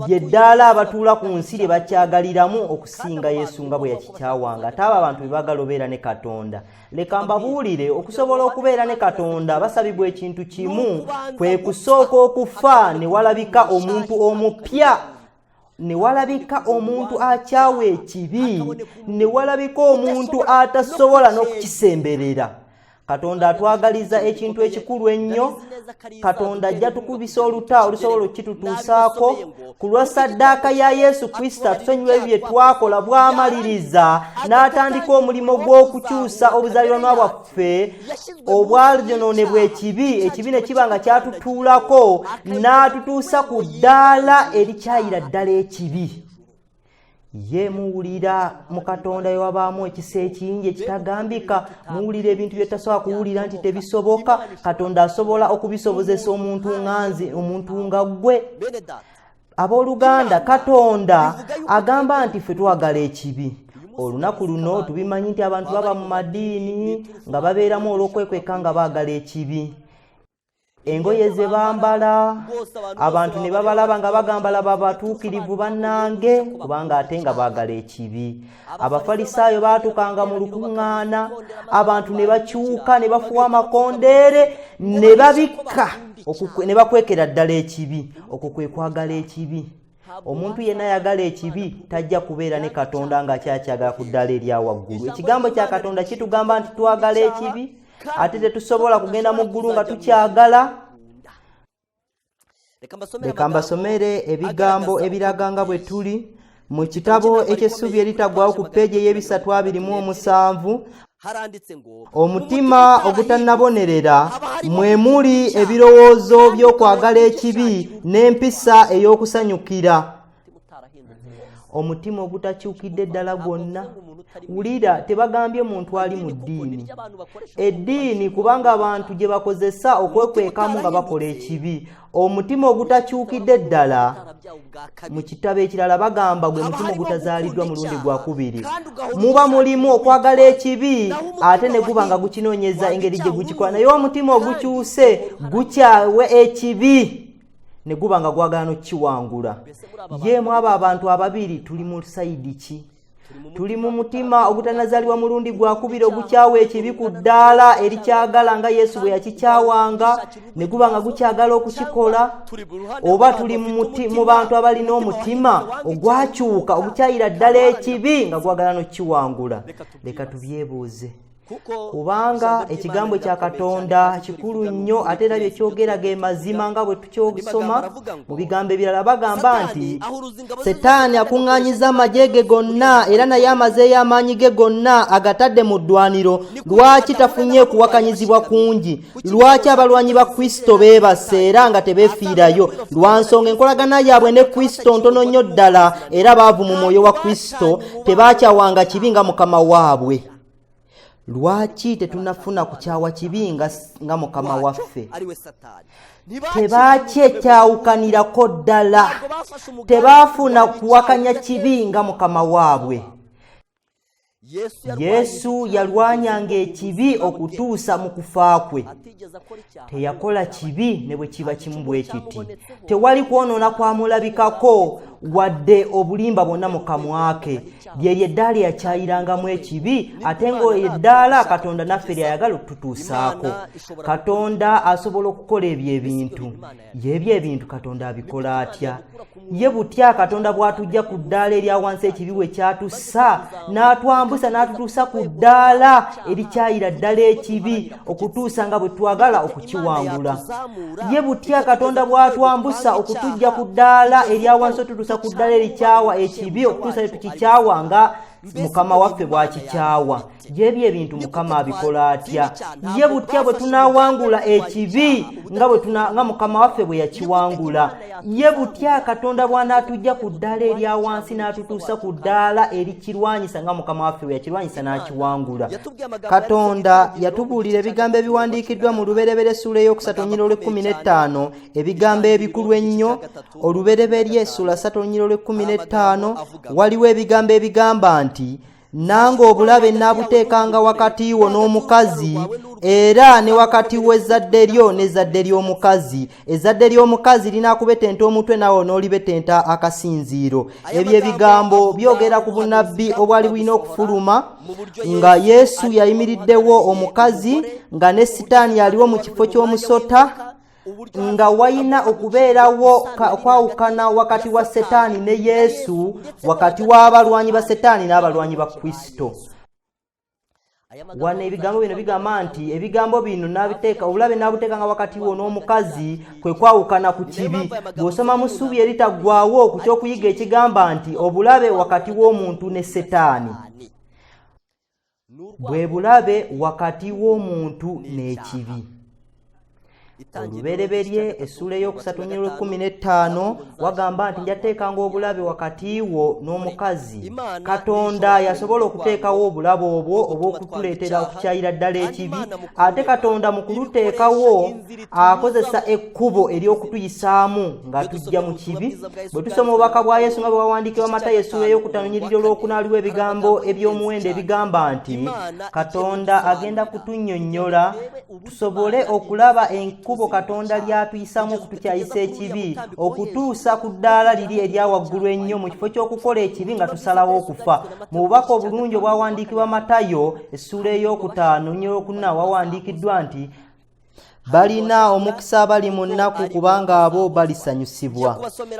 lye ddaala abatuula ku nsi lye bakyagaliramu okusinga Yesu nga bwe yakikyawanga. Ate abo abantu be baagala obeera ne Katonda. Leka mbabuulire, okusobola okubeera ne Katonda basabibwa ekintu kimu, kwe kusooka okufa ne walabika omuntu omupya, ne walabika omuntu akyawa ekibi, ne walabika omuntu atasobola n'okukisemberera. Katonda atwagaliza ekintu ekikulu ennyo. Katonda ajja tukubisa oluta olusobola okukitutuusaako. Ku lwa ssaddaaka ya Yesu Kristo atusonyiwa ebyo bye twakola bw'amaliriza, n'atandika omulimo gw'okukyusa obuzaaliranwa bwaffe obwayonoonebwa ekibi, ekibi ne kiba nga kyatutuulako, n'atutuusa ku ddaala erikyayira ddala ekibi. Ye muwulira mu Katonda yewabaamu ekisa ekingi ekitagambika. Muwulira ebintu bye tasobola kuwulira nti tebisoboka. Katonda asobola okubisobozesa omuntu nganze, omuntu nga ggwe. Abooluganda, Katonda agamba nti ffe twagala ekibi. Olunaku luno tubimanyi nti abantu baba mu madiini nga babeeramu olw'okwekweka nga baagala ekibi. Engoye ze bambala abantu ne babalaba nga bagambala babatuukirivu bannange, kubanga ate nga baagala ekibi. Abafalisaayo baatukanga mu lukuŋŋaana, abantu ne bakyuka ne bafuwa amakondeere ne babikka ne bakwekera ddala ekibi. Okwo kwe kwagala ekibi. Omuntu yenna ayagala ekibi tajja kubeera ne Katonda ng'akyakyagala ku ddaala erya waggulu. Ekigambo kya Katonda kitugamba nti twagala ekibi, ate tetusobola kugenda mu ggulu nga tukyagala. Leka mbasomere ebigambo ebiraga nga bwe tuli mu kitabo eky'essuubi eritaggwaawo ku ppeegi ey'ebisatu 27. Omutima ogutanabonerera mwe muli ebirowoozo by'okwagala ekibi n'empisa ey'okusanyukira. Omutima ogutakyukidde ddala gwonna. Wulira, tebagambye muntu ali mu ddiini. Eddiini kubanga abantu gye bakozesa okwekwekamu nga bakola ekibi. Omutima ogutakyukidde ddala, mu kitabo ekirala bagamba gwe mutima ogutazaaliddwa mulundi gwa kubiri. Muba mulimu okwagala ekibi ate ne guba nga gukinoonyeza engeri gye gukikola, naye omutima ogukyuse gukyawe ekibi ne guba nga gwagala n'okiwangula. Ye mu abo abantu ababiri tuli mu sayidi ki? Tuli mu mutima ogutanazaalibwa mulundi gwa kubiri ogukyawa ekibi ku ddaala erikyagala nga Yesu bwe yakikyawanga ne guba nga gukyagala okukikola, oba tuli mu bantu abalina omutima ogwakyuka ogukyayira ddala ekibi nga gwagala n'okiwangula? Leka tubyebuuze. kubanga ekigambo kya Katonda kikulu nnyo ate era bye kyogera ge mazima nga bwe tukyosoma mu bigambo ebirala bagamba nti Setaani akuŋŋaanyiza amagye ge gonna era naye amazeeyo amaanyi ge gonna agatadde mu ddwaniro. Lwaki tafunye kuwakanyizibwa kungi? Lwaki abalwanyi ba Kristo beebase era nga tebeefiirayo? Lwa nsonga enkolagana yaabwe ne Kristo ntono nnyo ddala era baavu mu mwoyo wa Kristo, tebaakyawanga kibi nga Mukama waabwe. Lwaki tetunafuna kukyawa kibi nga Mukama waffe? Tebakyekyawukanirako ddala, tebaafuna kuwakanya kibi nga Mukama waabwe. Yesu yalwanyanga ekibi okutuusa mu kufa kwe. Teyakola kibi ne bwe kiba kimu bwe kiti. Tewali kwonoona kwamulabikako wadde obulimba bwonna mu kamwa ke. Lyeryo eddaala yakyayirangamu ekibi, ate ng'eddaala Katonda naffe lyayagala okututuusaako. Katonda asobola okukola ebyo ebintu. Yebyo ebintu Katonda abikola atya? Ye butya Katonda bw'atujja ku ddaala erya wansi ekibi bwe kyatussa n'atwambusa n'atutuusa ku ddaala erikyayira ddala ekibi okutuusa nga bwe twagala okukiwangula. Ye butya Katonda bw'atwambusa okutujja ku ddaala erya wansi otutuusa ku ddaala erikyawa ekibi okutuusa ne tukikyawa nga Mukama waffe bw'akikyawa. Yebyo ebintu Mukama abikola atya? Ye butya bwe tunaawangula ekibi nga Mukama waffe bwe yakiwangula. Ye butya Katonda bw'anaatujja ku ddaala erya wansi n'atutuusa ku ddaala erikirwanyisa nga Mukama waffe bwe yakirwanyisa n'akiwangula. Katonda yatubuulira ebigambo ebiwandiikiddwa mu Lubereberye Essula ey'okusatu nnyina olw'e15, ebigambo ebikulu ennyo. Olubereberye Essula 3 nnyina olw'e15 waliwo ebigambo ebigamba nti nange obulabe naabuteekanga wakati wo n'omukazi era ne wakati wo ezzadde lyo n'ezzadde ly'omukazi. Ezzadde ly'omukazi linaakubetenta omutwe naawe n'olibetenta akasinziiro. Ebyo ebigambo byogera ku bunabbi obwali bulina okufuluma nga Yesu yayimiriddewo omukazi nga ne Setaani yaliwo mu kifo ky'omusota, nga wayina okubeerawo okwawukana wakati wa Setaani ne Yesu, wakati w'abalwanyi ba Setaani n'abalwanyi ba Kristo. Wano ebigambo bino bigamba nti ebigambo bino obulabe n'abuteekanga wakati wo n'omukazi kwe kwawukana ku kibi. Bw'osoma mu Ssuubi eritaggwaawo ku ky'okuyiga ekigamba nti obulabe wakati w'omuntu ne Setaani, bwe bulabe wakati w'omuntu n'ekibi. Olubereberye Essula ey'okusatu nnyina olw'e15 wagamba nti njateekanga obulabe wakati wo n'omukazi. Katonda yasobola okuteekawo obulabe obwo obw'okutuleetera okukyayira ddala ekibi, ate Katonda mu kuluteekawo akozesa ekkubo ery'okutuyisaamu nga tujja mu kibi. Bwe tusoma obubaka bwa Yesu nga bwe wawandiikibwa Matayo Essula ey'okutaano nnyiriri olw'okuna waliwo ebigambo eby'omuwendo ebigamba nti Katonda agenda kutunnyonnyola tusobole okulaba kubo Katonda lyatuyisaamu okutukyayisa ekibi okutuusa ku ddaala liri erya waggulu ennyo mu kifo ky'okukola ekibi nga tusalawo okufa. Mu bubaka obulungi obwawandiikibwa Matayo Essula ey'okutaano nnyina olw'okuna wawandiikiddwa nti balina omukisa abali mu nnaku kubanga abo balisanyusibwa.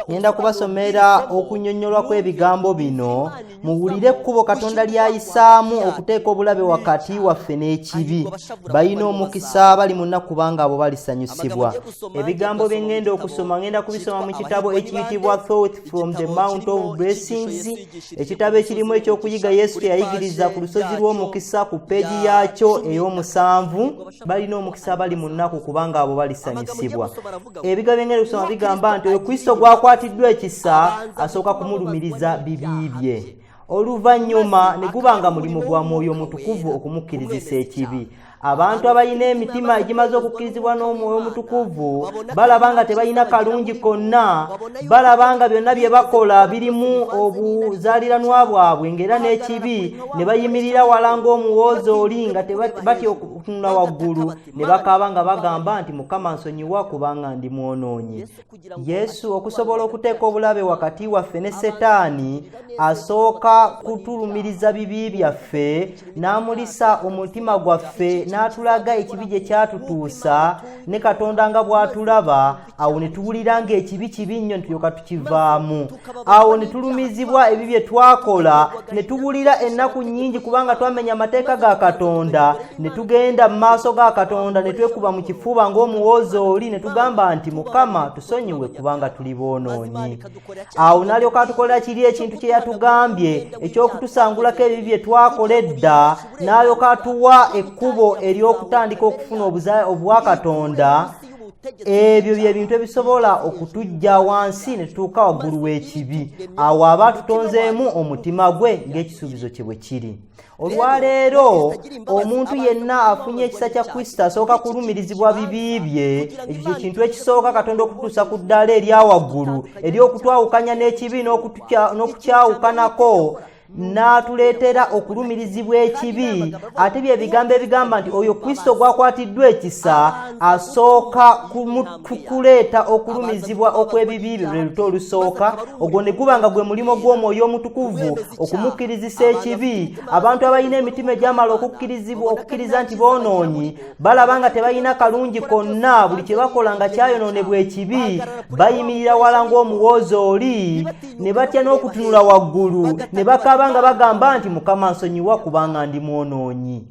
Ngenda kubasomera okunnyonnyolwa kw'ebigambo bino muwulire ekkubo Katonda lyayisaamu okuteeka obulabe wakati waffe n'ekibi. Balina omukisa abali mu nnaku kubanga abo balisanyusibwa. Ebigambo bye ngenda okusoma ngenda kubisoma mu kitabo ekiyitibwa Thought from the Mount of Blessings, ekitabo ekirimu ekyokuyiga Yesu yayigiriza ku lusozi lw'omukisa ku peegi yaakyo ey'omusanvu. Balina omukisa abali mu nnaku kubanga abo balisanyusibwa. Ebigambo bye ngenda okusoma bigamba nti oyo Kristo gwakwatiddwa ekisa asooka kumulumiriza bibi bye. Oluvannyuma ne gubanga mulimu gwa Mwoyo Mutukuvu okumukkirizisa ekibi. Abantu abalina emitima egimaze okukkirizibwa n'Omwoyo Mutukuvu balaba nga tebalina kalungi konna, balaba nga byonna bye bakola birimu obuzaaliranwa bwabwe ng'era n'ekibi, ne bayimirira wala ng'omuwooza oli nga batya okutunula waggulu, ne bakaaba nga bagamba nti Mukama nsonyiwa kubanga ndi mwonoonyi. Yesu okusobola okuteeka obulabe wakati waffe ne Setaani asooka kutulumiriza bibi byaffe n'amulisa omutima gwaffe n'atulaga ekibi gye kyatutuusa ne Katonda nga bw'atulaba. Awo ne tuwulira ng'ekibi kibi nnyo ne tulyoka tukivaamu. Awo ne tulumizibwa ebi bye twakola ne tuwulira ennaku nnyingi kubanga twamenya amateeka ga Katonda. Ne tugenda mu maaso ga Katonda ne twekuba mu kifuba ng'omuwooza oli ne tugamba nti Mukama tusonyiwe kubanga tuli boonoonyi. Awo n'alyoka atukolera kiri ekintu kye yatugambye eky'okutusangulako ebibi bye twakola edda, n'alyoka atuwa ekkubo ery'okutandika okufuna obwa Katonda. Ebyo bye bintu ebisobola okutujja wansi ne tutuuka waggulu w'ekibi. Awo aba tutonzeemu omutima gwe ng'ekisuubizo kye bwe kiri. Olwaleero omuntu yenna afunye ekisa kya Kristo asooka kulumirizibwa bibi bye. Ekyo kye kintu ekisooka Katonda okutuusa ku ddala eryawaggulu ery'okutwawukanya n'ekibi n'okukyawukanako, n'atuleetera okulumirizibwa ekibi. Ate bye bigambo ebigamba nti oyo Kristo gwakwatiddwa ekisa asooka kuleeta okulumizibwa okw'ebibi bye. Lwe luto olusooka ogwo ne guba nga gwe mulimo gw'Omwoyo Omutukuvu, okumukkirizisa ekibi. Abantu abalina emitima egy'amala okukkiriza nti boonoonyi, balaba nga tebalina kalungi konna, buli kye bakola nga kyayonoonebwa ekibi, bayimirira wala ng'omuwooza oli ne batya n'okutunula waggulu ne bakaba nga bagamba nti Mukama nsonyiwa kubanga ndi mwonoonyi.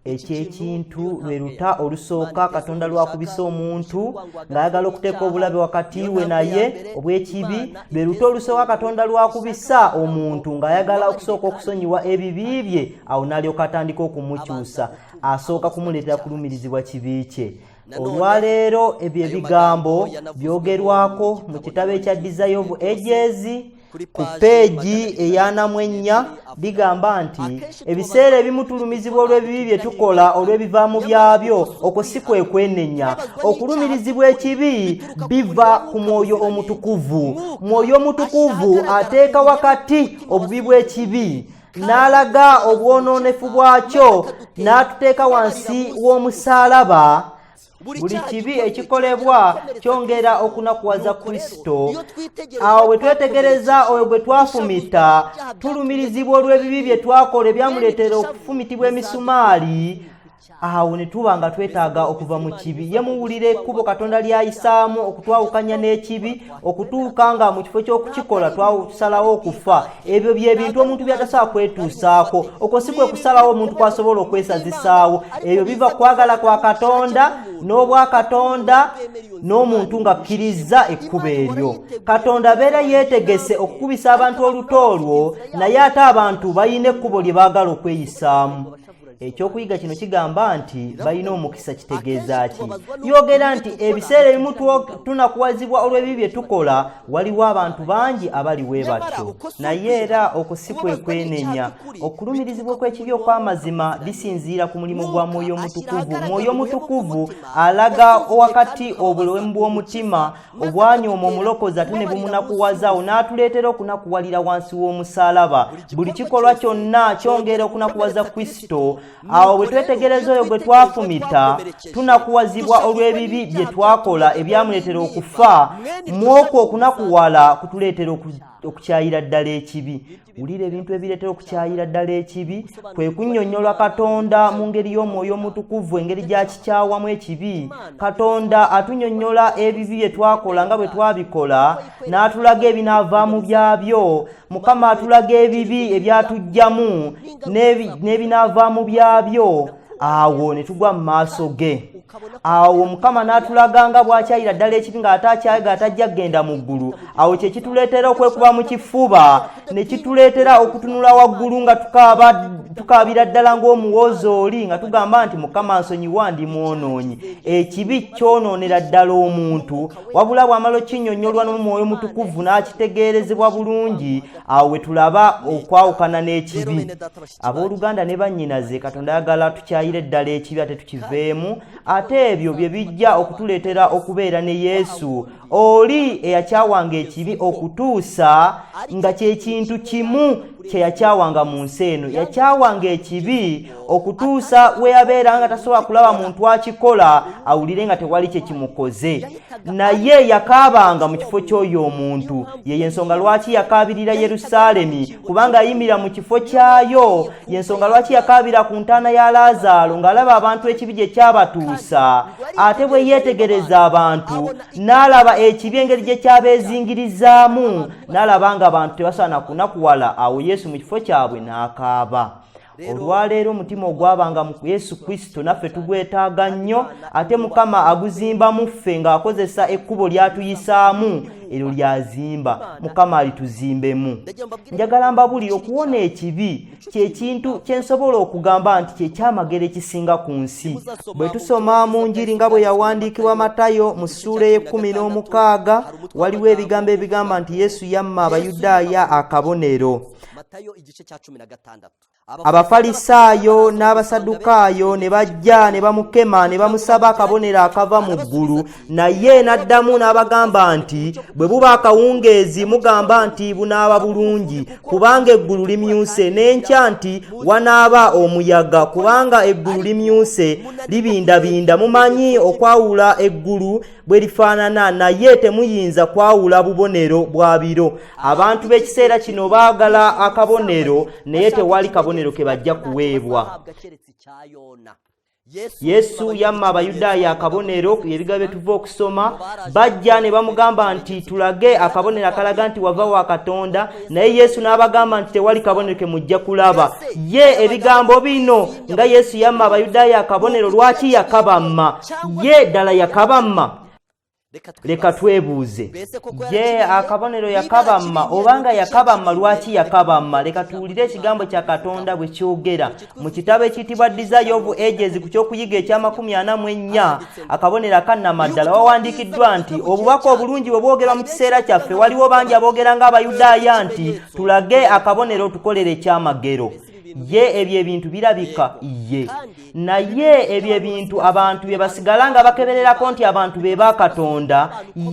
Ekyekintu lwe luta olusooka Katonda lwakubisa omuntu ng'ayagala okuteeka obulabe wakati we naye obw'ekibi. Lwe luta olusooka Katonda lwakubisa omuntu ng'ayagala okusooka okusonyiwa ebibi bye. Awo n'alyoka atandika okumukyusa, asooka kumuleetera kulumirizibwa kibi kye. Olwaleero ebyo ebigambo byogerwako mu kitabo ekya Desire of Ages ku peegi eyanamwenya. Bigamba nti ebiseera ebimu tulumizibwa olw'ebibi bye tukola olw'ebivaamu byabyo, okwo si kwe kwenenya. Okulumirizibwa ekibi biva ku Mwoyo Omutukuvu. Mwoyo Omutukuvu ateeka wakati obubi bw'ekibi, n'alaga obwonoonefu bwakyo, n'atuteeka wansi w'omusaalaba. Buli kibi ekikolebwa kyongera okunakuwaza Kristo. Awo bwe twetegereza oyo gwe twafumita, tulumirizibwa olw'ebibi bye twakola ebyamuleetera okufumitibwa emisumaali. Awo ne tuba nga twetaaga okuva mu kibi. Ye muwulire ekkubo Katonda ly'ayisaamu okutwawukanya n'ekibi, okutuuka nga mu kifo ky'okukikola twasalawo okufa. Ebyo bye bintu omuntu by'atasobola kwetuusaako. Okwo si kwe kusalawo omuntu kwasobola okwesazisaawo. Ebyo biva kwagala kwa Katonda n'obwa Katonda n'omuntu ng'akkiriza ekkubo eryo. Katonda abeera yeetegese okukubisa abantu oluto olwo, naye ate abantu balina ekkubo lye baagala okweyisaamu. Ekyokuyiga kino kigamba nti balina omukisa. Kitegeeza ki? Yogera nti ebiseera ebimu tunakuwazibwa olw'ebibi bye tukola, waliwo abantu bangi abali bwe batyo. Naye era okwo si kwe kwenenya. Okulumirizibwa kw'ekibi okw'amazima bisinziira ku mulimu gwa Mwoyo Omutukuvu. Mwoyo Omutukuvu alaga wakati obulemu bw'omutima obwanyooma omulokozi ate ne bumunakuwaza, n'atuleetera okunakuwalira wansi w'omusaalaba. Buli kikolwa kyonna kyongera okunakuwaza Kristo. Awo bwe twetegereza oyo gwe twafumita, tunakuwazibwa olw'ebibi bye twakola ebyamuleetera okufa. Mwokwo okunakuwala kutuleetera okukyayira ddala ekibi. Wulira ebintu ebireetera okukyayira ddala ekibi kwe kunnyonnyola Katonda mu ngeri y'Omwoyo Omutukuvu, engeri gy'akikyawamu ekibi. Katonda atunnyonnyola ebibi bye twakola nga bwe twabikola, n'atulaga ebinaavaamu byabyo. Mukama atulaga ebibi ebyatujjamu n'ebinaavaamu byabyo. Awo ne tugwa mu maaso ge. Awo Mukama n'atulaga nga bw'akyayira ddala ekibi ng'ataakyayira atajja kgenda mu ggulu. Awo kye kituleetera okwekuba mu kifuba, ne kituleetera okutunula waggulu nga tukaabira ddala ng'omuwooza oli nga tugamba nti Mukama nsonyiwa ndi mwonoonyi. Ekibi kyonoonera ddala omuntu, wabula bw'amala okinnyonnyolwa n'Omwoyo Omutukuvu n'akitegeerezebwa bulungi, awo we tulaba okwawukana n'ekibi. Abooluganda ne bannyinaze, Katonda ayagala tukyayire ddala ekibi ate tukiveemu. Ate ebyo bye bijja okutuleetera okubeera ne Yesu, oli eyakyawanga ekibi okutuusa nga kye kintu kimu kye yakyawanga mu nsi eno. Yakyawa wange ekibi okutuusa we yabeera nga tasobola kulaba muntu akikola awulire nga tewali kye kimukoze. Naye yakaabanga mu kifo ky'oyo omuntu. Y'ensonga lwaki yakaabirira Yerusaalemi, kubanga ayimirira mu kifo kyayo. Y'ensonga lwaki yakaabira ku ntaana ya Laazaalo ng'alaba abantu ekibi gye kyabatuusa. Ate bwe yeetegereza abantu n'alaba ekibi engeri gye kyabeezingirizaamu, n'alaba nga abantu tebasaana kunakuwala, awo Yesu mu kifo kyabwe n'akaaba. Olwaleero omutima ogwabanga mu Yesu Kristo naffe tugwetaaga nnyo, ate Mukama aguzimba mu ffe ng'akozesa ekkubo ly'atuyisaamu eryo lyazimba. Mukama alituzimbemu. Njagala mbabulire okuwona ekibi kye kintu kye nsobola okugamba nti kye kyamagero ekisinga ku nsi. Bwe tusoma mu Njiri nga bwe yawandiikibwa Matayo mu ssuula y'e16 waliwo ebigambo ebigamba nti Yesu yamma Abayudaaya akabonero. Abafalisaayo n'Abasadukaayo ne bajja ne bamukema ne bamusaba akabonero akava mu ggulu, naye n'addamu n'abagamba nti bwe buba akawungeezi mugamba nti bunaaba bulungi, kubanga eggulu limyuse, n'enkya nti wanaaba omuyaga, kubanga eggulu limyuse libindabinda. Mumanyi okwawula eggulu bwe lifaanana, naye temuyinza kwawula bubonero bwa biro. Abantu b'ekiseera kino baagala akabonero, naye tewali kabonero ke bajja kuweebwa. Yesu yamma Abayudaaya akabonero. Ebigambo bye tuva okusoma, bajja ne bamugamba nti tulage akabonero akalaga nti wava wa Katonda, naye Yesu n'abagamba nti tewali kabonero ke mujja kulaba. Ye ebigambo bino nga Yesu yamma Abayudaaya akabonero, lwaki yakabamma? Ye ddala yakabamma? Leka twebuuze, ye akabonero yakabamma obanga yakabamma lwaki yakabamma? Leka tuwulire ekigambo kya Katonda bwe kyogera mu kitabo ekiyitibwa Desire of Ages ku kyokuyiga ekya44 akabonero akannamaddala wawandiikiddwa nti obubaka obulungi bwe bwogerwa mu kiseera kyaffe, waliwo bangi aboogera ng'Abayudaaya nti tulage akabonero tukolere ekyamagero. Ye ebyo ebintu birabika ye, naye ebyo ebintu abantu bye basigala nga bakebererako nti abantu be ba Katonda.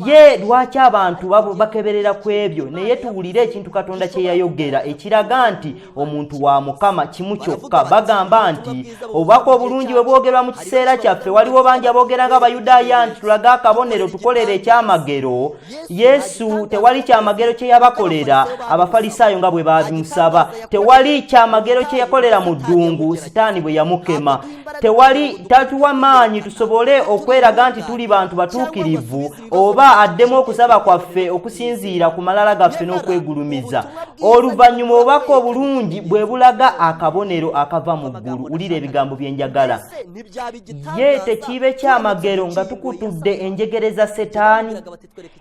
Ye lwaki abantu bakeberera ku ebyo? Naye tuwulire ekintu Katonda kye yayogera ekiraga nti omuntu wa Mukama kimu kyokka. Bagamba nti obubaka obulungi bwe bwogerwa mu kiseera kyaffe, waliwo bangi aboogera ng'Abayudaaya nti tulaga akabonero tukolere ekyamagero. Yesu tewali kyamagero kye yabakolera Abafalisaayo nga bwe babimusaba. Tewali kyamagero kye yakolera mu ddungu Sitaani bwe yamukema. Tewali tatuwa maanyi tusobole okweraga nti tuli bantu batuukirivu oba addemu okusaba kwaffe okusinziira ku malala gaffe n'okwegulumiza. Oluvannyuma obubaka obulungi bwe bulaga akabonero akava mu ggulu. Wulira ebigambo bye njagala. Ye tekiibe kyamagero nga tukutudde enjegere za Setaani.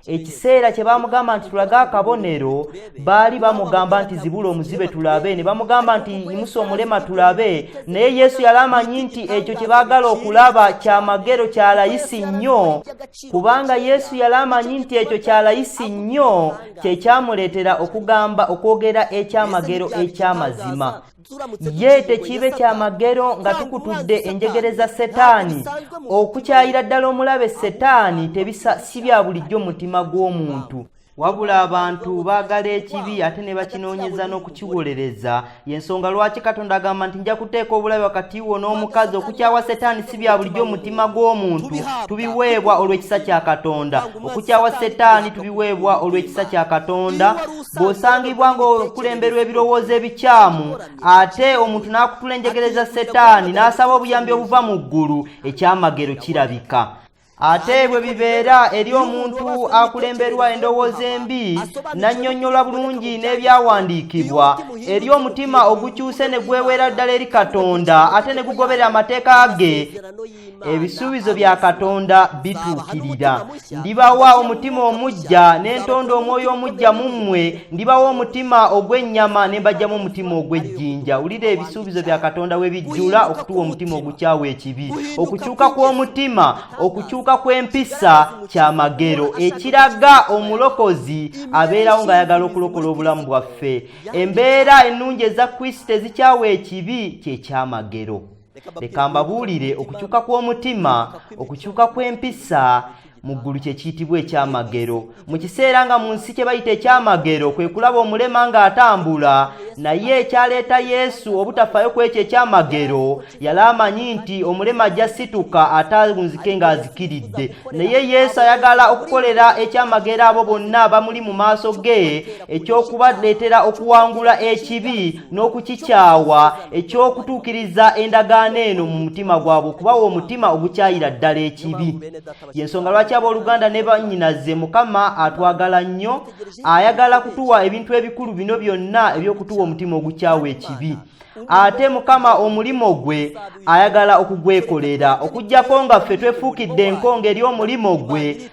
Ekiseera kye bamugamba nti tulaga akabonero, baali bamugamba nti zibula omuzibe tulabe, ne bamugamba nti imusa omulema tulabe. Naye Yesu yali amanyi nti ekyo kye baagala okulaba kyamagero kya layisi nnyo, kubanga Yesu yali amanyi nti ekyo kya layisi nnyo kye kyamuleetera okwogera ekyamagero ekyamazima. Ye tekiibe kyamagero nga tukutudde enjegere za Setaani. Okukyayira ddala omulabe Setaani si bya bulijjo mu mutima gw'omuntu. Wabula abantu baagala ekibi ate ne bakinoonyeza n'okukiwolereza. Y'ensonga lwaki Katonda agamba nti nja kuteeka obulabe wakati wo n'omukazi. Okukyawa Setaani si bya bulijjo mu mutima gw'omuntu, tubiweebwa olw'ekisa kya Katonda. Okukyawa Setaani tubiweebwa olw'ekisa kya Katonda. Bw'osangibwa ng'okulemberwa ebirowoozo ebikyamu ate omuntu n'akutula enjegere za Setaani n'asaba obuyambi obuva mu ggulu, ekyamagero kirabika. Ate bwe bibeera eri omuntu akulemberwa endowooza embi n'annyonnyola bulungi n'ebyawandiikibwa, eri omutima ogukyuse ne gweweera ddala eri Katonda ate ne gugoberera amateeka ge, ebisuubizo bya Katonda bituukirira. Ndibawa omutima omuggya ne ntonda omwoyo omuggya mu mmwe, ndibawa omutima ogw'ennyama ne mbagyamu omutima ogw'ejjinja. Wulira ebisuubizo bya Katonda we bijjula okutuwa omutima ogukyawa ekibi. Okukyuka kw'omutima, okukyuka kw'empisa kyamagero ekiraga omulokozi abeerawo ng'ayagala okulokola obulamu bwaffe. Embeera ennungi eza Kristo ezikyawa ekibi kyekyamagero. Leka mbabuulire, okukyuka kw'omutima, okukyuka kw'empisa mu ggulu kye kiyitibwa ekyamagero. Mu kiseera nga mu nsi kye bayita ekyamagero kwe kulaba omulema ng'atambula, naye ekyaleeta Yesu obutafaayo ku ekyo ekyamagero yali amanyi nti omulema ajja situka atawunzike ng'azikiridde. Naye Yesu ayagala okukolera ekyamagero abo bonna abamuli mu maaso ge, eky'okubaleetera okuwangula ekibi n'okukikyawa, eky'okutuukiriza endagaano eno mu mutima gwabwe, okubawa omutima ogukyayira ddala ekibi. Y'ensonga lwaki abooluganda ne bannyinaze Mukama atwagala nnyo, ayagala kutuwa ebintu ebikulu bino byonna eby'okutuwa omutima ogukyawa ekibi. Ate Mukama omulimo gwe ayagala okugwekolera, okujjako nga ffe twefuukidde enkonge eri omulimo gwe.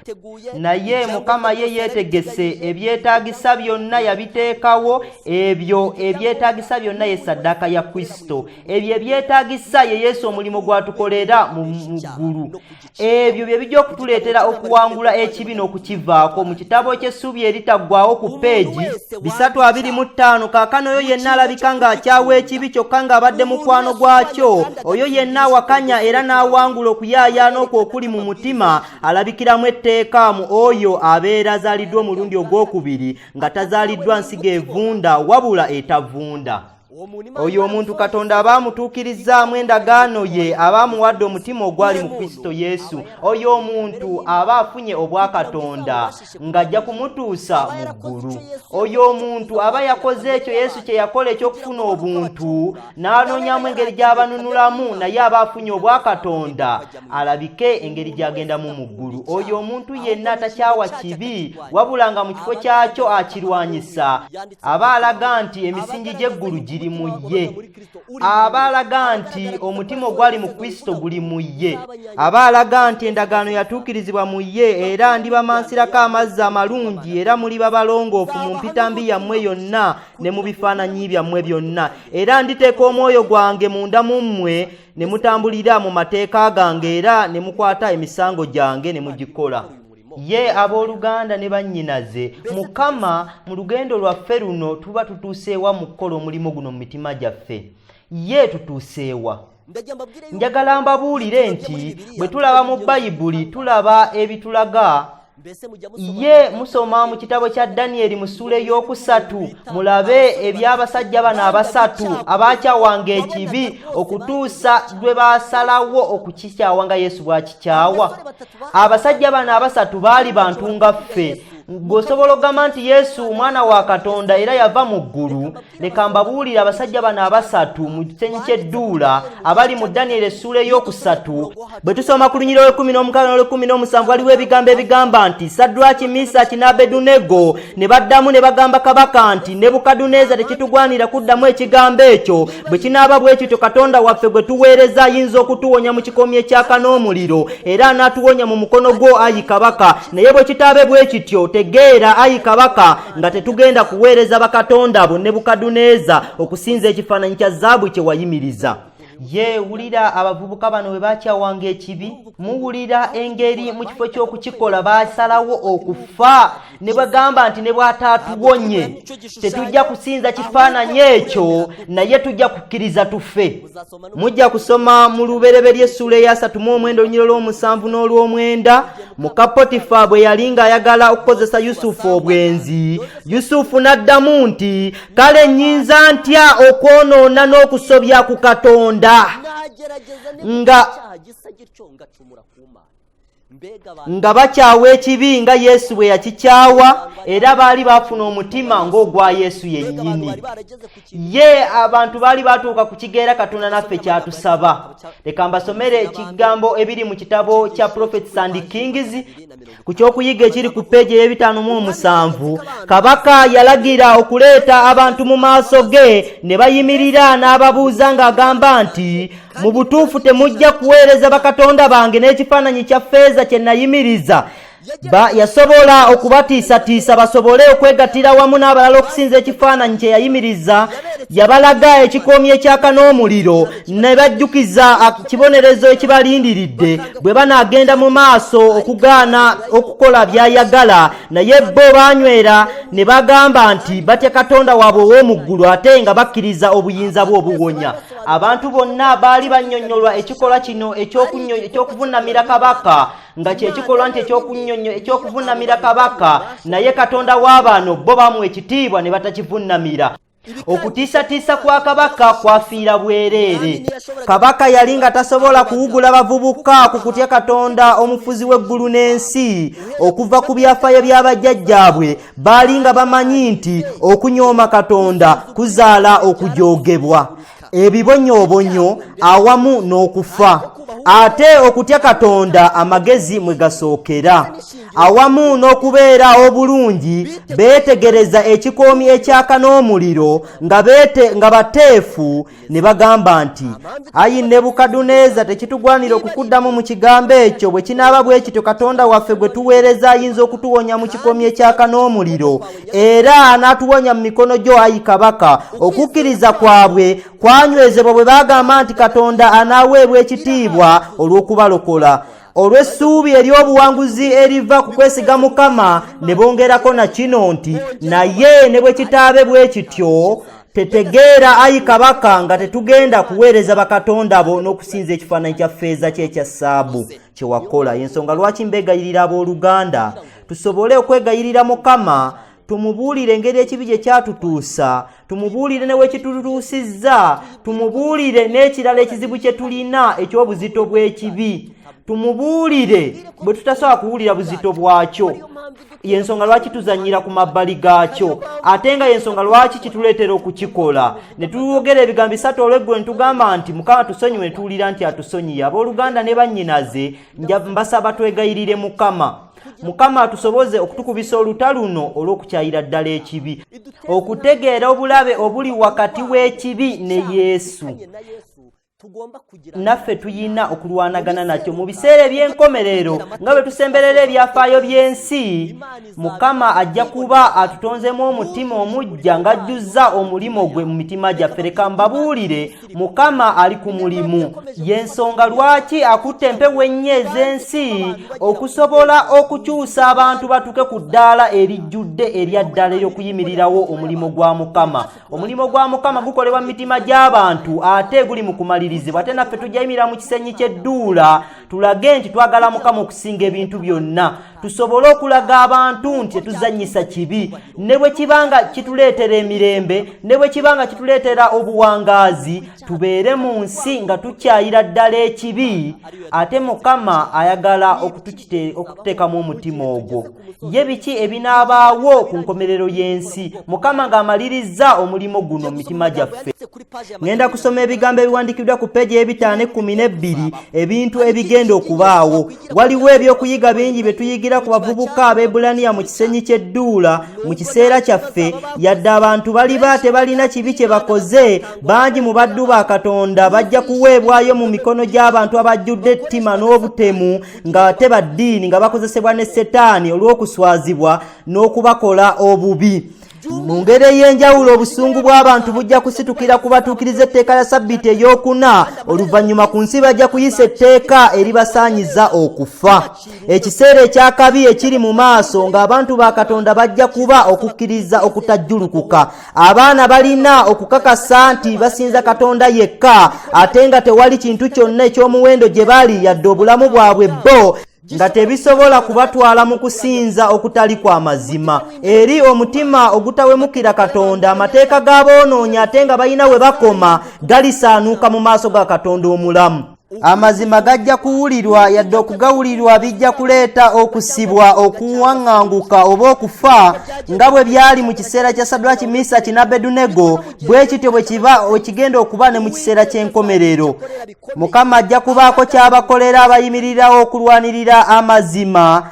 Naye Mukama ye yeetegese ebyetaagisa byonna yabiteekawo, ebyo ebyetaagisa byonna ye ssaddaaka ya Kristo. Ebyo ebyetaagisa ye Yesu omulimo gwatukolera mu ggulu. Ebyo bye bijja okutuleetera okuwangula ekibi n'okukivaako. Mu kitabo ky'essuubi eritaggwaawo ku peegi 325, kaakano oyo yenna alabika ng'akyawa ekibi kyokka ng'abadde mukwano gwakyo, oyo yenna awakanya era n'awangula okuyaayaana okwo okuli mu mutima, alabikiramu etteeka mu oyo abeera azaaliddwa omulundi ogwokubiri, nga tazaaliddwa nsigo evunda wabula etavunda. Oyo omuntu Katonda abaamutuukirizaamu endagaano ye, abaamuwadde omutima ogwali mu Kristo Yesu. Oyo omuntu aba afunye obwa Katonda ng'ajja kumutuusa mu ggulu. Oyo omuntu aba yakoze ekyo Yesu kye yakola eky'okufuna obuntu, n'anoonyamu engeri gy'abanunulamu, naye aba afunye obwa Katonda alabike engeri gy'agendamu mu ggulu. Oyo omuntu yenna atakyawa kibi wabula nga mu kifo kyakyo akirwanyisa, aba alaga nti emisingi gy'eggulu giri mu ye. Aba alaga nti omutima ogwali mu Kristo guli mu ye. Aba alaga nti endagaano yatuukirizibwa mu ye, era ndibamansirako amazzi amalungi, era muliba balongoofu mu mpitambi yammwe yonna ne mu bifaananyi byammwe byonna. Era nditeeka omwoyo gwange munda mu mmwe, ne mutambulira mu mateeka gange, era ne mukwata emisango gyange ne mugikola. Ye abooluganda ne bannyinaze, Mukama mu lugendo lwaffe luno tuba tutuuseewa mu kukola omulimu guno mu mitima gyaffe. Ye tutuuseewa. Njagala mbabuulire nti bwe tulaba mu Bayibuli tulaba ebitulaga. Ye musoma mu kitabo kya Danyeri mu ssuula ey'okusatu, mulabe eby'abasajja bano abasatu abaakyawanga ekibi okutuusa lwe baasalawo okukikyawa nga Yesu bw'akikyawa. Abasajja bano abasatu baali bantu nga ffe. Ng'osobola okugamba nti Yesu mwana wa Katonda era yava mu ggulu. Leka mbabuulire abasajja bano abasatu mu kisenyi ky'edduula abali mu Danyeri essuula ey'okusatu. Bwe tusoma ku lunyiriro lw'16 n'olw'17 waliwo ebigambo ebigamba nti Saddulaaki, Misaaki ne Abedunego ne baddamu ne bagamba kabaka nti Nebukadduneeza tekitugwanira kuddamu ekigambo ekyo. Bwe kinaaba bwe kityo Katonda waffe gwe tuweereza ayinza okutuwonya mu kikomye ekyaka n'omuliro, era anaatuwonya mu mukono gwo ayi kabaka. Naye bwe kitaabe bwe kityo tegeera ayi kabaka nga tetugenda kuweereza bakatonda abo Nebukadduneeza okusinza ekifaananyi kya zaabu kye wayimiriza. Ye wulira abavubuka bano bwe baakyawanga ekibi, muwulira engeri mu kifo ky'okukikola baasalawo okufa ne bagamba nti ne bw'ataatuwonye tetujja kusinza kifaananyi ekyo, naye tujja kukkiriza tufe. Mujja kusoma mu lubereberye essuula eya 39 olunyiriro lw'omusanvu n'olw'omwenda, muka Potifa bwe yali ng'ayagala okukozesa Yusufu obwenzi. Yusufu n'addamu nti kale nnyinza ntya okwonoona n'okusobya ku Katonda nga bakyawa ekibi nga Yesu bwe yakikyawa, era baali bafuna omutima ng'ogwa Yesu yennyini. Ye abantu baali batuuka ku kigeera Katonda naffe kyatusaba. Leka mbasomere ekigambo ebiri mu kitabo kya Prophets and Kings ku kyokuyiga ekiri ku peegi ey'e507. Kabaka yalagira okuleeta abantu mu maaso ge ne bayimirira n'ababuuza ng'agamba nti mu butuufu temujja kuweereza bakatonda bange n'ekifaananyi kya ffeeza kye nayimiriza. Yasobola okubatiisatiisa basobole okwegattira wamu n'abalala okusinza ekifaananyi kye yayimiriza. Yabalaga ekikoomi ekyaka n'omuliro ne bajjukiza kibonerezo ekibalindiridde bwe banaagenda mu maaso okugaana okukola by'ayagala. Naye bo baanywera ne bagamba nti batya Katonda waabwe ow'omu ggulu ate nga bakkiriza obuyinza bwe obuwonya. Abantu bonna baali bannyonnyolwa ekikolwa kino eky'okuvunnamira kabaka nga kyekikolwa nti eky'okuvunnamira kabaka, naye Katonda w'abano bo bamuwa ekitiibwa ne batakivunnamira. Okutiisatiisa kwa kabaka kwafiira bwereere. Kabaka yali nga tasobola kuwugula bavubuka ku kutya Katonda omufuzi w'eggulu n'ensi. Okuva ku byafaayo by'abajjajjaabwe baali nga bamanyi nti okunyooma Katonda kuzaala okujoogebwa, ebibonyoobonyo awamu n'okufa. Ate okutya Katonda amagezi mwe gasookera, awamu n'okubeera obulungi beetegereza ekikoomi ekyaka n'omuliro nga bateefu ne bagamba nti ayi Nebukadduneeza, tekitugwanira okukuddamu mu kigambo ekyo. Bwe kinaaba bwe kityo Katonda waffe gwe tuweereza ayinza okutuwonya mu kikoomi ekyaka n'omuliro, era n'atuwonya mu mikono gyo ayi kabaka. Okukkiriza kwabwe kwanywezebwa bwe bagamba nti Katonda anaaweebwa ekitiibwa olw'okubalokola. Olw'essuubi ery'obuwanguzi eriva ku kwesiga Mukama, ne bongerako na kino nti naye ne bwe kitaabe bwe kityo, tetegeera ayi kabaka nga tetugenda kuweereza bakatonda bo n'okusinza ekifaananyi kya ffeeza ky'ekya ssaabu kye wakola. Y'ensonga lwaki mbegayirira abooluganda tusobole okwegayirira Mukama, tumubuulire engeri ekibi gye kyatutuusa, tumubuulire ne wekitutuusizza, tumubuulire n'ekirala ekizibu kye tulina eky'obuzito bw'ekibi, tumubuulire bwe tutasobola kuwulira buzito bwakyo. Y'ensonga lwaki tuzanyira ku mabbali gaakyo, ate nga y'ensonga lwaki kituleetera okukikola. Ne tuyogera ebigambo bisatu olw'eggulu ne tugamba nti Mukama tusonyiwe, ne tuwulira nti atusonyiye. Abooluganda ne bannyinaze mbasaba twegayirire Mukama atusoboze okutukubisa oluta luno olw'okukyayira ddala ekibi, okutegeera obulabe obuli wakati w'ekibi ne Yesu. Naffe tuyina okulwanagana nakyo mu biseera eby'enkomerero nga bwe tusemberera ebyafaayo by'ensi. Mukama ajja kuba atutonzemu omutima omujja ng'ajjuzza omulimo gwe mu mitima gyaffe. Leka mbabuulire, Mukama ali ku mulimu. Y'ensonga lwaki akutte empewo ennya ez'ensi okusobola okukyusa abantu batuuke ku ddaala erijjudde erya ddala ery'okuyimirirawo omulimu gwa Mukama. Omulimo gwa Mukama gukolebwa mu mitima gy'abantu ate guli mu kumalirizibwa. Ate naffe tujayimirira mu kisenyi ky'edduula tulage nti twagala Mukama okusinga ebintu byonna, tusobole okulaga abantu nti tetuzannyisa kibi. Ne bwe kibanga kituleetera emirembe, ne bwe kibanga kituleetera obuwangaazi, tubeere mu nsi nga tukyayira ddala ekibi. Ate Mukama ayagala okututeekamu omutima ogwo. Ye biki ebinaabaawo ku nkomerero y'ensi Mukama ng'amalirizza omulimo guno mu mitima gyaffe? Ngenda kusoma ebigambo ebiwandiikiddwa ku peegi 512 ebintu ebigenda okubaawo. Waliwo ebyokuyiga bingi bye tuyigira ku bavubuka Abaebbulaniya mu kisenyi ky'edduula mu kiseera kyaffe. Yadde abantu baliba tebalina kibi kye bakoze, bangi mu baddu ba Katonda bajja kuweebwayo mu mikono gy'abantu abajjudde ettima n'obutemu nga tebaddiini, nga bakozesebwa ne Setaani olw'okuswazibwa n'okubakola obubi. Mu ngeri ey'enjawulo obusungu bw'abantu bujja kusitukira ku batuukiriza etteeka lya Ssabbiiti ey'okuna. Oluvannyuma ku nsi bajja kuyisa etteeka eribasaanyiza okufa. Ekiseera ekyakabi ekiri mu maaso ng'abantu ba Katonda bajja kuba okukkiriza okutajjulukuka. Abaana balina okukakasa nti basinza Katonda yekka, ate nga tewali kintu kyonna eky'omuwendo gye bali yadde obulamu bwabwe bo nga tebisobola kubatwala mu kusinza okutali kwa mazima. Eri omutima ogutawemukira Katonda, amateeka g'aboonoonya ate nga balina we bakoma galisaanuuka mu maaso ga Katonda omulamu. Amazima gajja kuwulirwa, yadde okugawulirwa bijja kuleeta okusibwa, okuwaŋŋanguka oba okufa, nga bwe byali mu kiseera kya Saddulaaki, Mesaki ne Abedunego, bwe kityo bwe kigenda okuba ne mu kiseera ky'enkomerero. Mukama ajja kubaako ky'abakolera abayimirirawo okulwanirira amazima.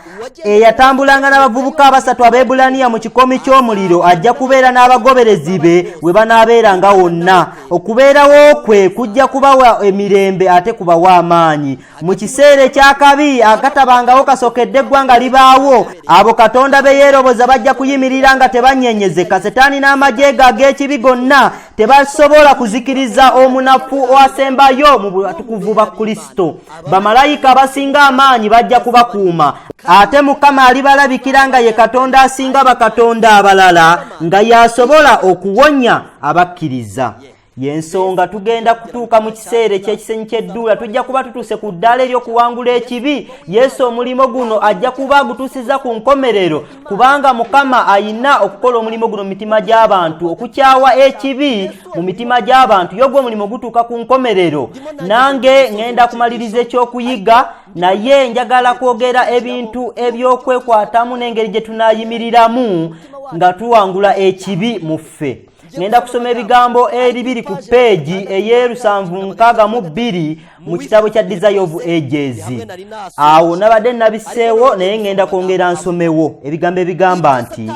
Eyatambulanga n'abavubuka abasatu Abaebbulaniya mu kikomi ky'omuliro ajja kubeera n'abagoberezi be we banaabeeranga wonna. Okubeerawo kwe kujja kubawa emirembe ate kubawa amaanyi. Mu kiseera ekyakabi akatabangawo kasookedde eggwanga libaawo, abo Katonda be yeeroboza bajja kuyimirira nga tebanyeenyezeka. Setaani n'amagye ge ag'ekibi gonna tebasobola kuzikiriza omunafu owasembayo mu batukuvu ba Kristo. Bamalayika abasinga amaanyi bajja kubakuuma. Ate Mukama alibalabikira nga ye Katonda asinga bakatonda abalala, nga yasobola okuwonya abakkiriza. Yensonga tugenda kutuuka mu kiseera eky'ekisenyi ky'edduula tujja kuba tutuuse ku ddaala ery'okuwangula ekibi. Yesu omulimo guno ajja kuba agutuusiza ku nkomerero, kubanga Mukama ayina okukola omulimo guno mu mitima gy'abantu, okukyawa ekibi mu mitima gy'abantu. Yo gwe omulimu gutuuka ku nkomerero. Nange ngenda kumaliriza ekyokuyiga, naye njagala kwogera ebintu ebyokwekwatamu n'engeri gye tunaayimiriramu nga tuwangula ekibi mu ffe. Ngenda kusoma ebigambo ebibiri ku peegi ey'762 mu kitabo kya Desire of Ages. Awo nabadde nabiseewo naye ngenda kwongera nsomewo ebigambo ebigamba nti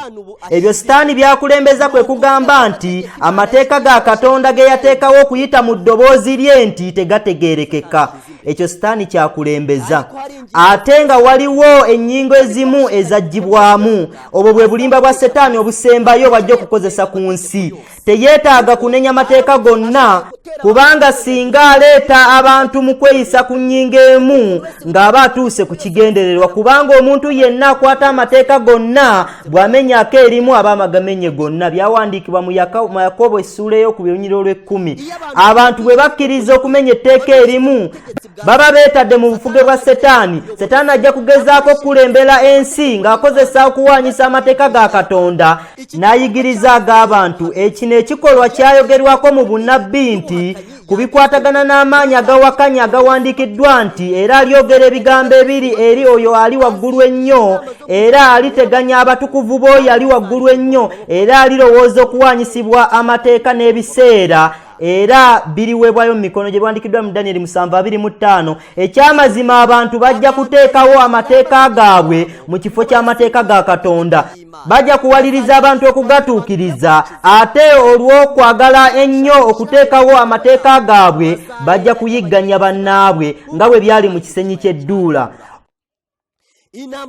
ebyo Sitaani byakulembeza kwe kugamba nti amateeka ga Katonda ge yateekawo okuyita mu ddoboozi lye nti tegategeerekeka. Ekyo Sitaani kyakulembeza. Ate nga waliwo ennyingo ezimu ezaggyibwamu. Obwo bwe bulimba bwa Setaani obusembayo bwajja okukozesa ku nsi. Teyeetaaga kunenya mateeka gonna, kubanga singa aleeta abantu mu kweyisa ku nnyingo emu ng'aba atuuse ku kigendererwa, kubanga omuntu yenna akwata amateeka gonna bw'amenyako erimu aba amagamenye gonna. Byawandiikibwa mu Yakobo essuula ey'okubiri 10. Abantu bwe bakkiriza okumenya etteeka erimu baba beetadde mu bufuge bwa Setaani. Setaani ajja kugezaako okukulembera ensi ng'akozesa okuwaanyisa amateeka ga Katonda n'ayigiriza ag'abantu. Ekino ekikolwa kyayogerwako mu bunnabbi nti kubikwatagana n'amaanyi agawakanya agawandiikiddwa nti era alyogera ebigambo ebiri eri oyo ali waggulu ennyo, era aliteganya abatukuvu b'oyo ali waggulu ennyo, era alirowooza okuwaanyisibwa amateeka n'ebiseera, era biriweebwayo mu mikono gye biwandiikiddwa mu Danyeri 7:25. Ekyamazima abantu bajja kuteekawo amateeka gaabwe mu kifo ky'amateeka ga Katonda. Bajja kuwaliriza abantu okugatuukiriza, ate olw'okwagala ennyo okuteekawo amateeka gaabwe bajja kuyigganya bannaabwe nga bwe byali mu kisenyi ky'edduula.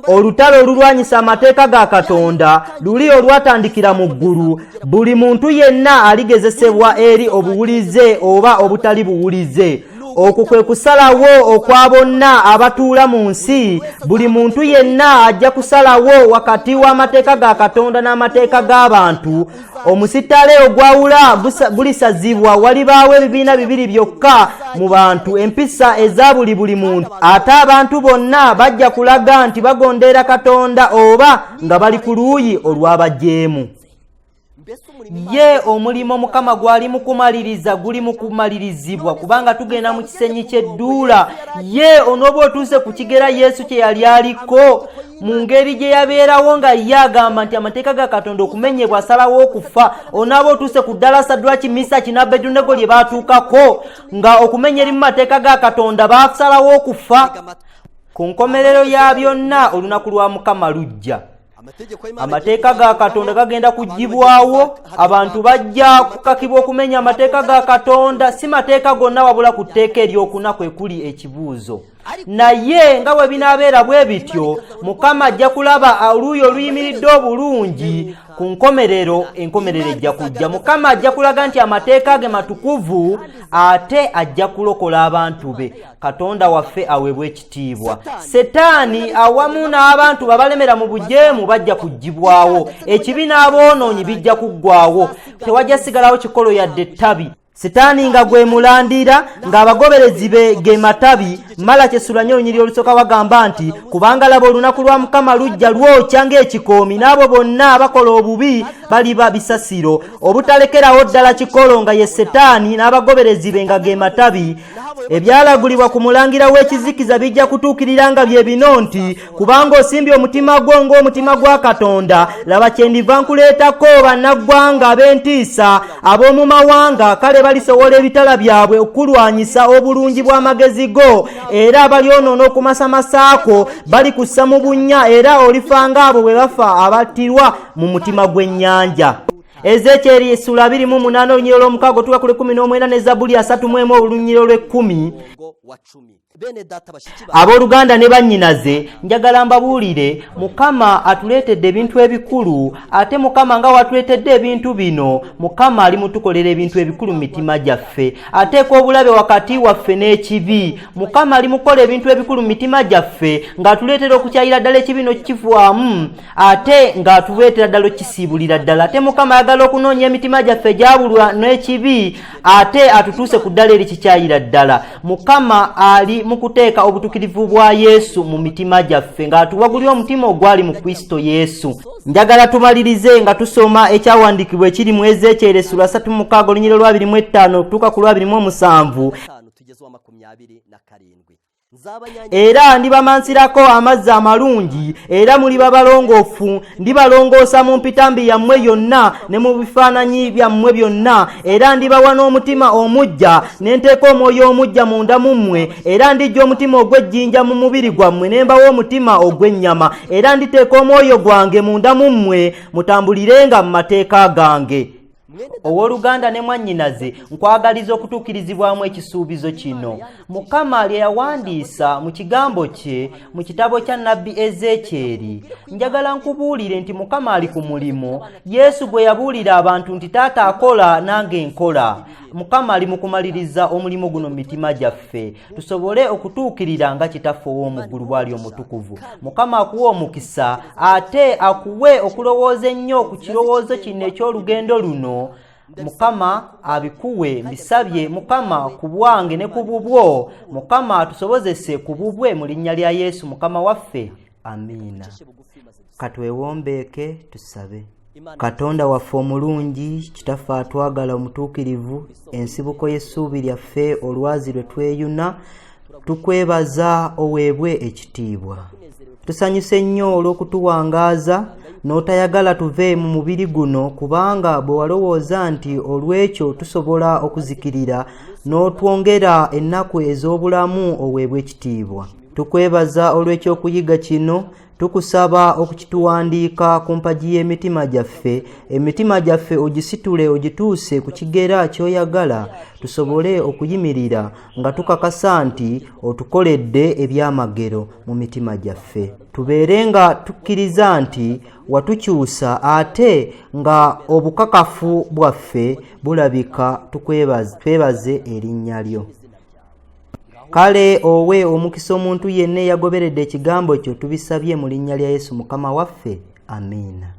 Olutalo olulwanyisa amateeka ga Katonda luli olwatandikira mu ggulu. Buli muntu yenna aligezesebwa eri obuwulize oba obutali buwulize. Okwo kwe kusalawo okwa bonna abatuula mu nsi. Buli muntu yenna ajja kusalawo wakati w'amateeka ga Katonda n'amateeka g'abantu. Omusitale ogwawula gulisazibwa. Walibaawo ebibiina bibiri byokka mu bantu, empisa eza buli muntu. Ate abantu bonna bajja kulaga nti bagondera Katonda oba nga bali ku luuyi olw'abajeemu. Ye omulimo Mukama gwali mu kumaliriza guli mu kumalirizibwa, kubanga tugenda mu kisenyi ky'edduula. Ye onooba otuuse ku kigera Yesu kye yali aliko mu ngeri gye yabeerawo nga ye agamba nti amateeka ga Katonda okumenyebwa asalawo okufa. Onaaba otuuse ku ddala Saddulaki, Misaki n'Abedunego lye baatuukako nga okumenya eri mu mateeka ga Katonda baasalawo okufa. Ku nkomerero ya byonna olunaku lwa Mukama lujja. Amateeka ga Katonda gagenda kuggyibwawo. Abantu bajja kukakibwa okumenya amateeka ga Katonda. Si mateeka gonna wabula ku tteeka eryokuna kwe kuli ekibuuzo. Naye nga bwe binaabeera bwe bityo, Mukama ajja kulaba oluuyi oluyimiridde obulungi. Ku nkomerero, enkomerero ejja kujja. Mukama ajja kulaga nti amateeka ge matukuvu, ate ajja kulokola abantu be. Katonda waffe aweebwe ekitiibwa. Setaani awamu n'abantu babalemera mu bujeemu bajja kuggyibwawo. Ekibi n'aboonoonyi bijja kuggwawo. Tewajja sigalawo kikolo yadde ettabi. Setaani nga gwe mulandira ng'abagoberezi be ge matabi. Malaki essula 4:1 bagamba nti kubanga laba olunaku lwa Mukama lujja lwokya ng'ekikoomi, n'abo bonna abakola obubi baliba bisasiro. Obutalekerawo ddala kikolo nga ye Setaani n'abagoberezi be nga ge matabi. Ebyalagulibwa ku mulangira w'ekizikiza bijja kutuukirira nga bye bino nti kubanga osimbye omutima gwo ng'omutima gwa Katonda, laba kyendiva nkuleetako bannaggwanga ab'entiisa ab'omu mawanga, kale balisowola ebitala byabwe okulwanyisa obulungi bw'amagezi go, era abalyonoona okumasamasaako balikussa mu bunnya, era olifanga abo bwe bafa abattirwa mu mutima gw'ennyanja. Ezekyeri essula 28:6 tuka kule 19 ne Zabuli 31 olunyiriro lwe 10. bene data bashiki ba Abooluganda ne bannyinaze, njagala mbabuulire, Mukama atuleetedde ebintu ebikulu, ate Mukama nga watuleetedde ebintu bino, Mukama ali mutukolera ebintu ebikulu mu mitima gyaffe. Ateeka obulabe wakati waffe n'ekibi. Mukama ali mukola ebintu ebikulu mu mitima gyaffe, ng'atuleetera okukyayira ddala ekibi n'okukivaamu, ate ng'atuleetera ddala okukisiibulira ddala. Ate Mukama ayagala okunoonya emitima gyaffe gyabulwa n'ekibi, ate atutuuse ku ddala erikikyayira ddala. Mukama ali mu kuteeka obutukirivu bwa Yesu mu mitima gyaffe, ng'atuwagulira omutima ogwali mu Kristo Yesu. Njagala tumalirize nga tusoma ekyawandiikibwa ekiri mu Ezekyeri essula 36 olunyiriro lwa 25 okutuuka ku lwa 27. Era ndibamansirako amazzi amalungi, era muliba balongoofu, ndibalongoosa mu mpitambi yammwe yonna ne mu bifaananyi byammwe byonna, era ndibawa n'omutima omujja, ne nteeka omwoyo omujja munda mu mmwe, era ndiggya omutima ogw'ejjinja mu mubiri gwammwe, ne mbawa omutima ogw'ennyama, era nditeeka omwoyo gwange munda mu mmwe, mutambulirenga mu mateeka gange. Owooluganda ne mwannyinaze, nkwagaliza okutuukirizibwamu ekisuubizo kino. Mukama lye yawandiisa mu kigambo kye mu kitabo kya nnabbi Ezekyeri. Njagala nkubuulire nti Mukama ali ku mulimu. Yesu gwe yabuulira abantu nti taata akola nange nkola. Mukama ali mu kumaliriza omulimu guno mu mitima gyaffe, tusobole okutuukirira nga kitaffe ow'omu ggulu bw'ali omutukuvu. Mukama akuwe omukisa, ate akuwe okulowooza ennyo ku kirowoozo kino eky'olugendo luno. Mukama abikuwe, mbisabye Mukama ku bwange ne ku bubwo. Mukama atusobozese ku bubwe mu linnya lya Yesu Mukama waffe. Amiina. Katwewombeeke tusabe. Katonda waffe omulungi, kitaffe atwagala omutuukirivu, ensibuko y'essuubi lyaffe, olwazi lwe tweyuna, tukwebaza oweebwe ekitiibwa. Tusanyuse nnyo olw'okutuwangaaza n'otayagala tuve mu mubiri guno, kubanga bwe walowooza nti olw'ekyo tusobola okuzikirira, n'otwongera ennaku ez'obulamu oweebwe ekitiibwa. Tukwebaza olw'ekyokuyiga kino, tukusaba okukituwandiika ku mpagi y'emitima gyaffe, emitima gyaffe ogisitule ogituuse ku kigera ky'oyagala, tusobole okuyimirira nga tukakasa nti otukoledde ebyamagero mu mitima gyaffe. Tubeere nga tukkiriza nti watukyusa, ate nga obukakafu bwaffe bulabika. Twebaze erinnya lyo. Kale owe omukisa omuntu yenna yagoberedde ekigambo kyo, tubisabye mu linnya lya Yesu Mukama waffe. Amiina.